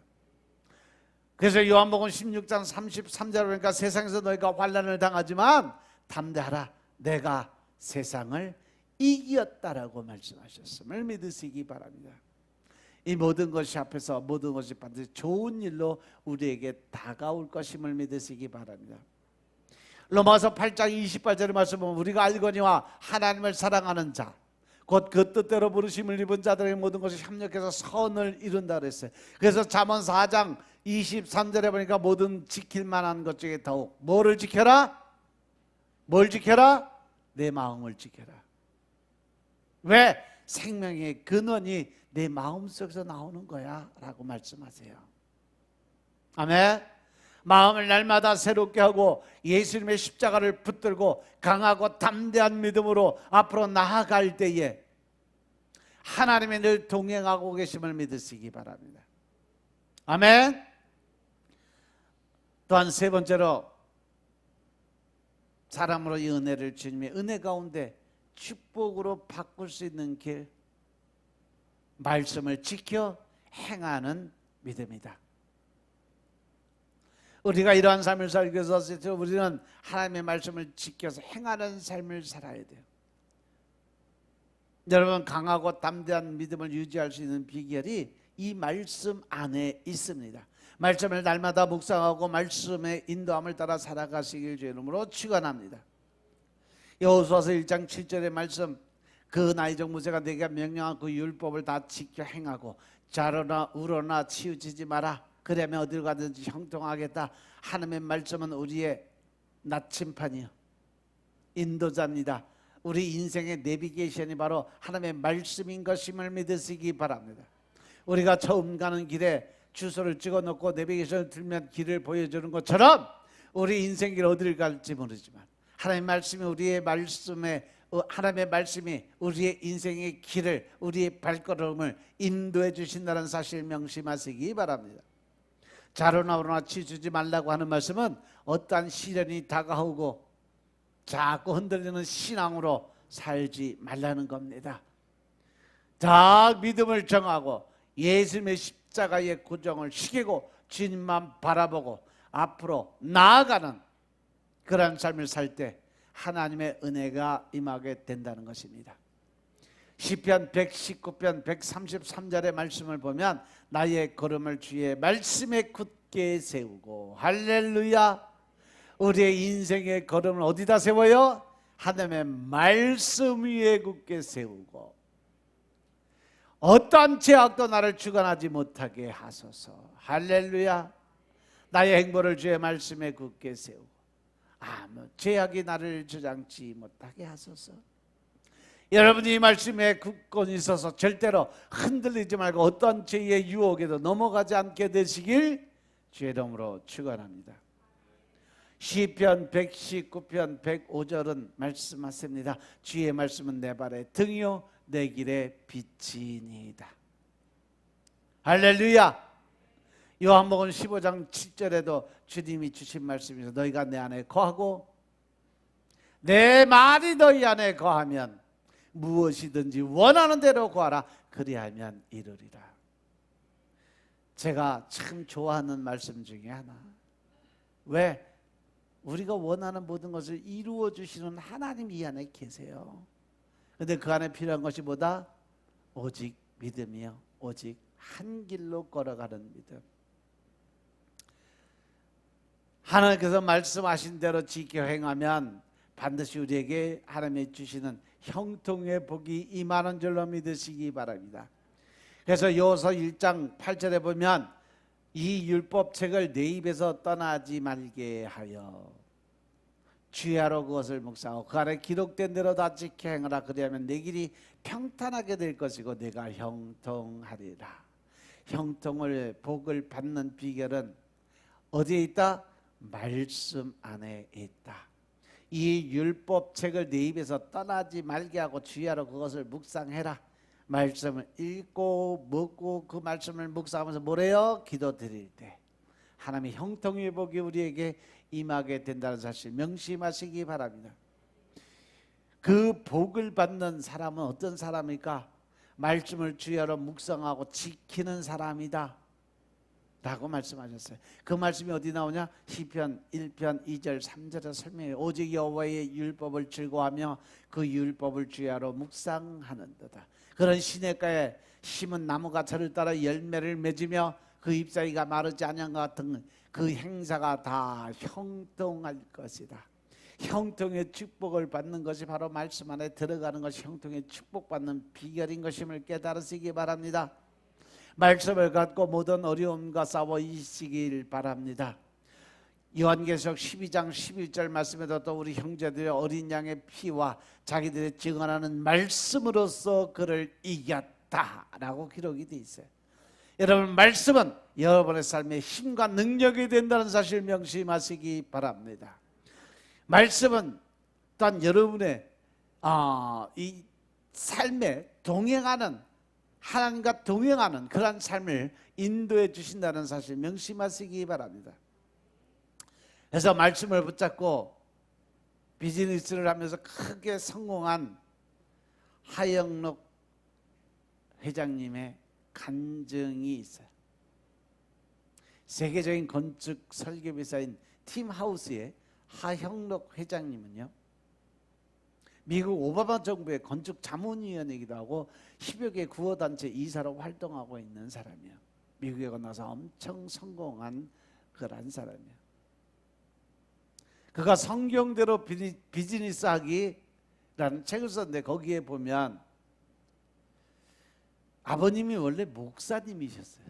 S1: 그래서 요한복음 16장 33절에 보니까 세상에서 너희가 환난을 당하지만 담대하라, 내가 세상을 이겼다라고 말씀하셨음을 믿으시기 바랍니다. 이 모든 것이 앞에서 모든 것이 반드시 좋은 일로 우리에게 다가올 것임을 믿으시기 바랍니다. 로마서 8장 28절의 말씀 보면 우리가 알거니와 하나님을 사랑하는 자 곧 그 뜻대로 부르심을 입은 자들의 모든 것이 협력해서 선을 이룬다 그랬어요. 그래서 잠언 4장 23절에 보니까 모든 지킬 만한 것 중에 더욱 뭐를 지켜라? 뭘 지켜라? 내 마음을 지켜라. 왜? 생명의 근원이 내 마음속에서 나오는 거야 라고 말씀하세요. 아멘. 마음을 날마다 새롭게 하고 예수님의 십자가를 붙들고 강하고 담대한 믿음으로 앞으로 나아갈 때에 하나님이 늘 동행하고 계심을 믿으시기 바랍니다. 아멘. 또한 세 번째로 사람으로 이 은혜를 주님의 은혜 가운데 축복으로 바꿀 수 있는 길, 말씀을 지켜 행하는 믿음이다. 우리가 이러한 삶을 살기 위해서 우리는 하나님의 말씀을 지켜서 행하는 삶을 살아야 돼요. 여러분, 강하고 담대한 믿음을 유지할 수 있는 비결이 이 말씀 안에 있습니다. 말씀을 날마다 묵상하고 말씀의 인도함을 따라 살아가시길 주의 이름으로 축원합니다. 여호수아서 1장 7절의 말씀, 그 나이적 모세가 내게 명령한 그 율법을 다 지켜 행하고 자로나 우로나 치우치지 마라. 그러면 어딜 가든지 형통하겠다. 하나님의 말씀은 우리의 나침판이요, 인도자입니다. 우리 인생의 내비게이션이 바로 하나님의 말씀인 것임을 믿으시기 바랍니다. 우리가 처음 가는 길에 주소를 찍어놓고 내비게이션을 들면 길을 보여주는 것처럼 우리 인생길 어디를 갈지 모르지만 하나님의 말씀이 하나님의 말씀이 우리의 인생의 길을, 우리의 발걸음을 인도해 주신다는 사실 명심하시기 바랍니다. 자로나 우로나 치우치지 말라고 하는 말씀은 어떠한 시련이 다가오고 자꾸 흔들리는 신앙으로 살지 말라는 겁니다. 딱 믿음을 정하고 예수님의 십자가의 고정을 시키고 주님만 바라보고 앞으로 나아가는 그런 삶을 살 때 하나님의 은혜가 임하게 된다는 것입니다. 시편 119편 133절의 말씀을 보면 나의 걸음을 주의 말씀에 굳게 세우고, 할렐루야, 우리의 인생의 걸음을 어디다 세워요? 하나님의 말씀 위에 굳게 세우고 어떠한 제약도 나를 주관하지 못하게 하소서. 할렐루야. 나의 행보를 주의 말씀에 굳게 세우고 아무 제약이 나를 주장치 못하게 하소서. 여러분이 이 말씀에 굳고 있어서 절대로 흔들리지 말고 어떤 죄의 유혹에도 넘어가지 않게 되시길 주의 이름으로 축원합니다. 시편 119편 105절은 말씀하십니다. 주의 말씀은 내 발의 등이요 내 길의 빛이니이다. 할렐루야. 요한복음 15장 7절에도 주님이 주신 말씀이죠. 너희가 내 안에 거하고 내 말이 너희 안에 거하면 무엇이든지 원하는 대로 구하라. 그리하면 이루리라. 제가 참 좋아하는 말씀 중에 하나. 왜? 우리가 원하는 모든 것을 이루어 주시는 하나님 이 안에 계세요. 근데 그 안에 필요한 것이 뭐다? 오직 믿음이요. 오직 한 길로 걸어가는 믿음. 하나님께서 말씀하신 대로 지켜 행하면 반드시 우리에게 하나님이 주시는 형통의 복이 임하는 줄로 믿으시기 바랍니다. 그래서 여호수아 1장 8절에 보면 이 율법책을 내 입에서 떠나지 말게 하여 주야로 그것을 묵상하고 그 안에 기록된 대로 다 지켜 행하라. 그리하면 내 길이 평탄하게 될 것이고 내가 형통하리라. 형통을 복을 받는 비결은 어디에 있다? 말씀 안에 있다. 이 율법책을 내 입에서 떠나지 말게 하고 주야로 그것을 묵상해라. 말씀을 읽고 먹고 그 말씀을 묵상하면서 뭐래요? 기도 드릴 때 하나님의 형통의 복이 우리에게 임하게 된다는 사실 명심하시기 바랍니다. 그 복을 받는 사람은 어떤 사람일까? 말씀을 주야로 묵상하고 지키는 사람이다 라고 말씀하셨어요. 그 말씀이 어디 나오냐? 시편 1편 2절 3절에 설명해요. 오직 여호와의 율법을 즐거워하며 그 율법을 주야로 묵상하는도다. 그런 시냇가에 심은 나무가 저를 따라 열매를 맺으며 그 잎사귀가 마르지 않은 것 같은 그 행사가 다 형통할 것이다. 형통의 축복을 받는 것이 바로 말씀 안에 들어가는 것이 형통의 축복받는 비결인 것임을 깨달으시기 바랍니다. 말씀을 갖고 모든 어려움과 싸워 이기시길 바랍니다. 요한계시록 12장 11절 말씀에도 또 우리 형제들의 어린 양의 피와 자기들이 증언하는 말씀으로써 그를 이겼다라고 기록이 돼 있어요. 여러분, 말씀은 여러분의 삶의 힘과 능력이 된다는 사실 명심하시기 바랍니다. 말씀은 또한 여러분의 이 삶에 동행하는, 하나님과 동행하는 그런 삶을 인도해 주신다는 사실 명심하시기 바랍니다. 그래서 말씀을 붙잡고 비즈니스를 하면서 크게 성공한 하영록 회장님의 간증이 있어요. 세계적인 건축 설계회사인 팀하우스의 하영록 회장님은요, 미국 오바마 정부의 건축 자문위원이기도 하고 10여 개 구호단체 이사로 활동하고 있는 사람이에요. 미국에 건너서 엄청 성공한 그런 사람이에요. 그가 성경대로 비즈니스 하기라는 책을 썼는데 거기에 보면 아버님이 원래 목사님이셨어요.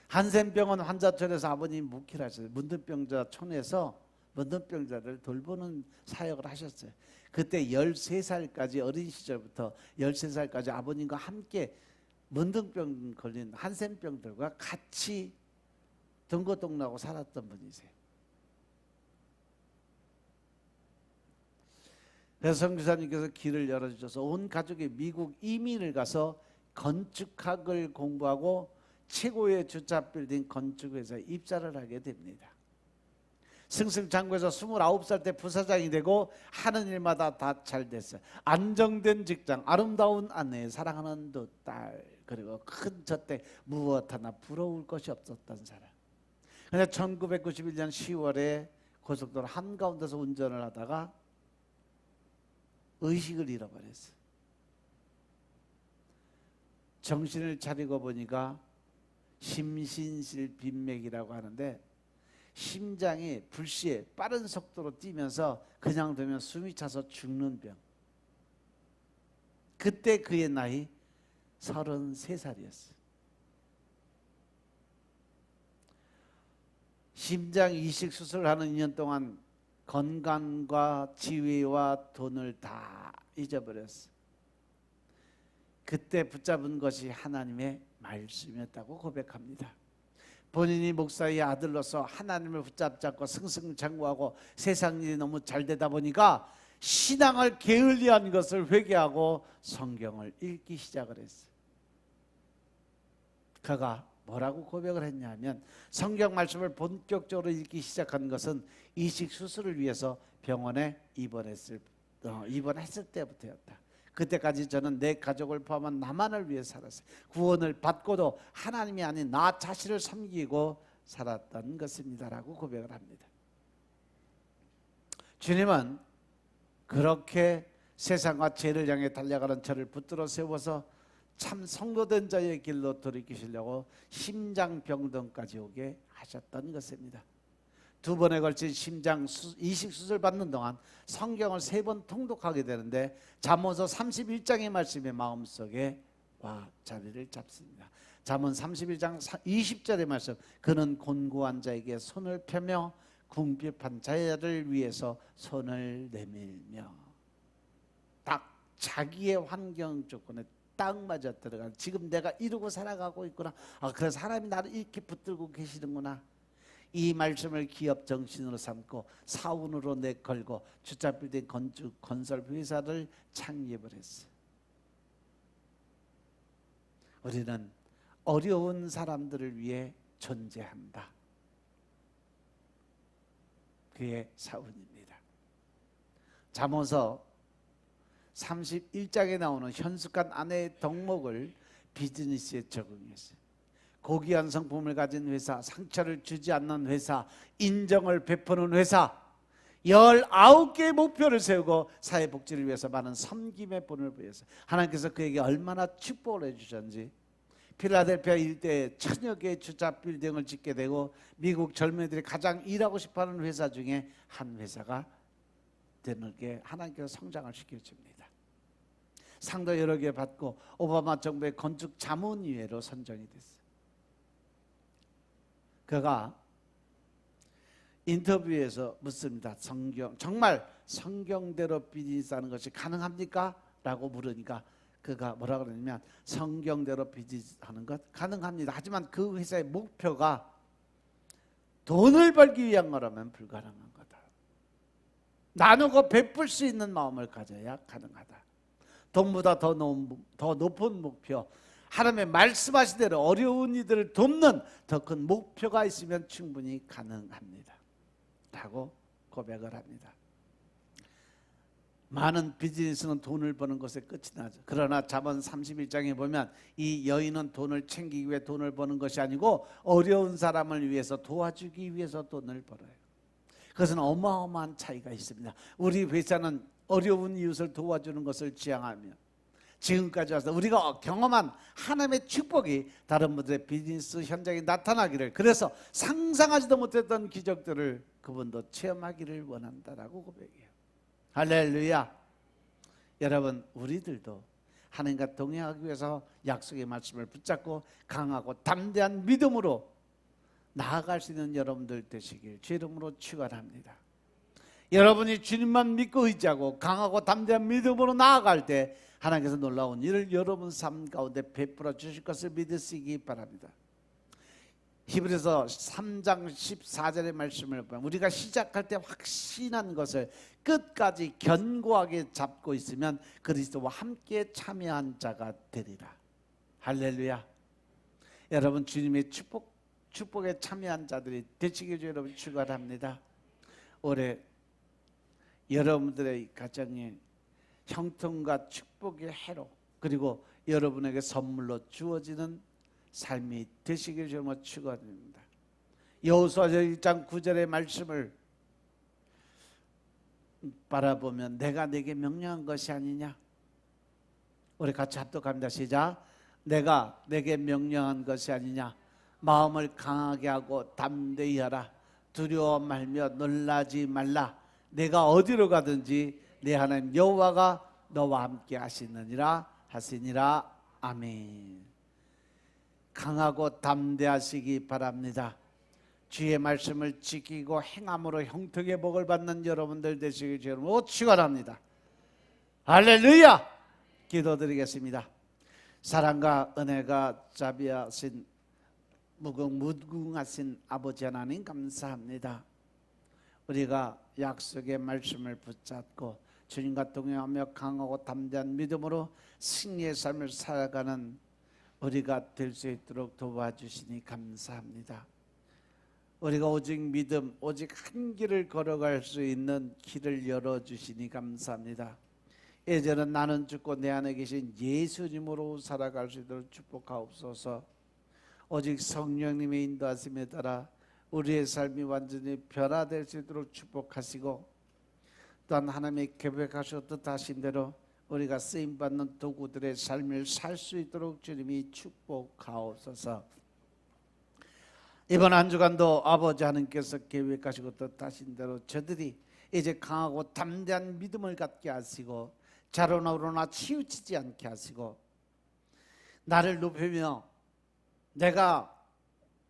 S1: 한센병원 환자촌에서 아버님이 목회를 하셨어요. 문둥병자촌에서 문둥병자를 돌보는 사역을 하셨어요. 그때 13살까지, 어린 시절부터 13살까지 아버님과 함께 문둥병 걸린 한센병들과 같이 동거동락하고 살았던 분이세요. 그래서 선교사님께서 길을 열어주셔서 온 가족이 미국 이민을 가서 건축학을 공부하고 최고의 주차 빌딩 건축회사에 입사를 하게 됩니다. 승승장구해서 29살 때 부사장이 되고 하는 일마다 다 잘 됐어요. 안정된 직장, 아름다운 아내, 사랑하는 두 딸, 그리고 큰 저택, 무엇 하나 부러울 것이 없었던 사람. 그런데 1991년 10월에 고속도로 한가운데서 운전을 하다가 의식을 잃어버렸어요. 정신을 차리고 보니까 심신실 빈맥이라고 하는데 심장이 불시에 빠른 속도로 뛰면서 그냥 되면 숨이 차서 죽는 병. 그때 그의 나이 33살이었어요. 심장 이식 수술을 하는 2년 동안 건강과 지위와 돈을 다 잊어버렸어요. 그때 붙잡은 것이 하나님의 말씀이었다고 고백합니다. 본인이 목사의 아들로서 하나님을 붙잡고 승승장구하고 세상 일이 너무 잘 되다 보니까 신앙을 게을리한 것을 회개하고 성경을 읽기 시작을 했어요. 그가 뭐라고 고백을 했냐면 성경 말씀을 본격적으로 읽기 시작한 것은 이식 수술을 위해서 병원에 입원했을 때부터였다. 그때까지 저는 내 가족을 포함한 나만을 위해 살았어요. 구원을 받고도 하나님이 아닌 나 자신을 섬기고 살았던 것입니다라고 고백을 합니다. 주님은 그렇게 세상과 죄를 향해 달려가는 저를 붙들어 세워서 참 성도된 자의 길로 돌이키시려고 심장병동까지 오게 하셨던 것입니다. 2번에 걸친 심장 이식 수술 받는 동안 성경을 3번 통독하게 되는데 잠언서 31장의 말씀이 마음속에 와 자리를 잡습니다. 잠언 31장 20절의 말씀, 그는 곤고한 자에게 손을 펴며 궁핍한 자를 위해서 손을 내밀며, 딱 자기의 환경 조건에 딱 맞아 들어가는, 지금 내가 이러고 살아가고 있구나, 그래서 하나님이 나를 이렇게 붙들고 계시는구나, 이 말씀을 기업 정신으로 삼고 사운으로 내걸고 주차빌딩 건설 회사를 창립을 했어요. 우리는 어려운 사람들을 위해 존재한다. 그의 사운입니다. 잠언서 31장에 나오는 현숙한 아내의 덕목을 비즈니스에 적용했어요. 고귀한 성품을 가진 회사, 상처를 주지 않는 회사, 인정을 베푸는 회사, 19개의 목표를 세우고 사회복지를 위해서 많은 섬김의 본을 보였어요. 하나님께서 그에게 얼마나 축복을 해주셨는지, 필라델피아 일대에 1000여 개의 주차 빌딩을 짓게 되고 미국 젊은이들이 가장 일하고 싶어하는 회사 중에 한 회사가 되는 게 하나님께서 성장을 시켜줍니다. 상도 여러 개 받고 오바마 정부의 건축 자문위회로 선정이 됐어요. 그가 인터뷰에서 묻습니다. 정말 성경대로 비즈니스하는 것이 가능합니까? 라고 물으니까 그가 뭐라 그러냐면, 성경대로 비즈니스하는 것 가능합니다. 하지만 그 회사의 목표가 돈을 벌기 위한 거라면 불가능한 거다. 나누고 베풀 수 있는 마음을 가져야 가능하다. 돈보다 더 높은 목표, 하나님의 말씀하신 대로 어려운 이들을 돕는 더 큰 목표가 있으면 충분히 가능합니다 라고 고백을 합니다. 많은 비즈니스는 돈을 버는 것에 끝이 나죠. 그러나 잠언 31장에 보면 이 여인은 돈을 챙기기 위해 돈을 버는 것이 아니고 어려운 사람을 위해서 도와주기 위해서 돈을 벌어요. 그것은 어마어마한 차이가 있습니다. 우리 회사는 어려운 이웃을 도와주는 것을 지향하며 지금까지 와서 우리가 경험한 하나님의 축복이 다른 분들의 비즈니스 현장에 나타나기를, 그래서 상상하지도 못했던 기적들을 그분도 체험하기를 원한다라고 고백해요. 할렐루야. 여러분, 우리들도 하나님과 동행하기 위해서 약속의 말씀을 붙잡고 강하고 담대한 믿음으로 나아갈 수 있는 여러분들 되시길 주 이름으로 축원합니다. 여러분이 주님만 믿고 의지하고 강하고 담대한 믿음으로 나아갈 때 하나님께서 놀라운 일을 여러분 삶 가운데 베풀어 주실 것을 믿으시기 바랍니다. 히브리서 3장 14절의 말씀을 보면 우리가 시작할 때 확신한 것을 끝까지 견고하게 잡고 있으면 그리스도와 함께 참여한 자가 되리라. 할렐루야. 여러분, 주님의 축복에 참여한 자들이 되시길 주 여러분 축원합니다. 올해 여러분들의 가정에 형통과 축복의 해로, 그리고 여러분에게 선물로 주어지는 삶이 되시길 정말 축원합니다. 여호수아서 1장 9절의 말씀을 바라보면 내가 내게 명령한 것이 아니냐. 우리 같이 합독합니다. 시작. 내가 내게 명령한 것이 아니냐. 마음을 강하게 하고 담대히 하라. 두려워 말며 놀라지 말라. 내가 어디로 가든지 내 하나님 여호와가 너와 함께 하시느니라 하시니라. 아멘. 강하고 담대하시기 바랍니다. 주의 말씀을 지키고 행함으로 형통의 복을 받는 여러분들 되시길 주로 축원합니다. 할렐루야. 기도드리겠습니다. 사랑과 은혜가 자비하신 무궁하신 아버지 하나님 감사합니다. 우리가 약속의 말씀을 붙잡고 주님과 동행하며 강하고 담대한 믿음으로 승리의 삶을 살아가는 우리가 될 수 있도록 도와주시니 감사합니다. 우리가 오직 믿음, 오직 한 길을 걸어갈 수 있는 길을 열어주시니 감사합니다. 예전은 나는 죽고 내 안에 계신 예수님으로 살아갈 수 있도록 축복하옵소서. 오직 성령님의 인도하심에 따라 우리의 삶이 완전히 변화될 수 있도록 축복하시고 또한 하나님의 계획하셨던 하신대로 우리가 쓰임받는 도구들의 삶을 살 수 있도록 주님이 축복하옵소서. 이번 한 주간도 아버지 하나님께서 계획하시고 뜻하신 대로 저들이 이제 강하고 담대한 믿음을 갖게 하시고 자로나 우로나 치우치지 않게 하시고 나를 높이며 내가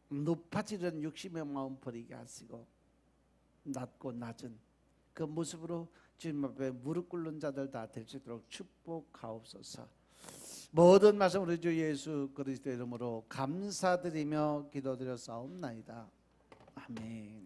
S1: 높아지는 욕심의 마음 버리게 하시고 낮고 낮은 그 모습으로 주님 앞에 무릎 꿇는 자들 다 될 수 있도록 축복하옵소서. 모든 말씀 우리 주 예수 그리스도의 이름으로 감사드리며 기도드려 싸움나이다. 아멘.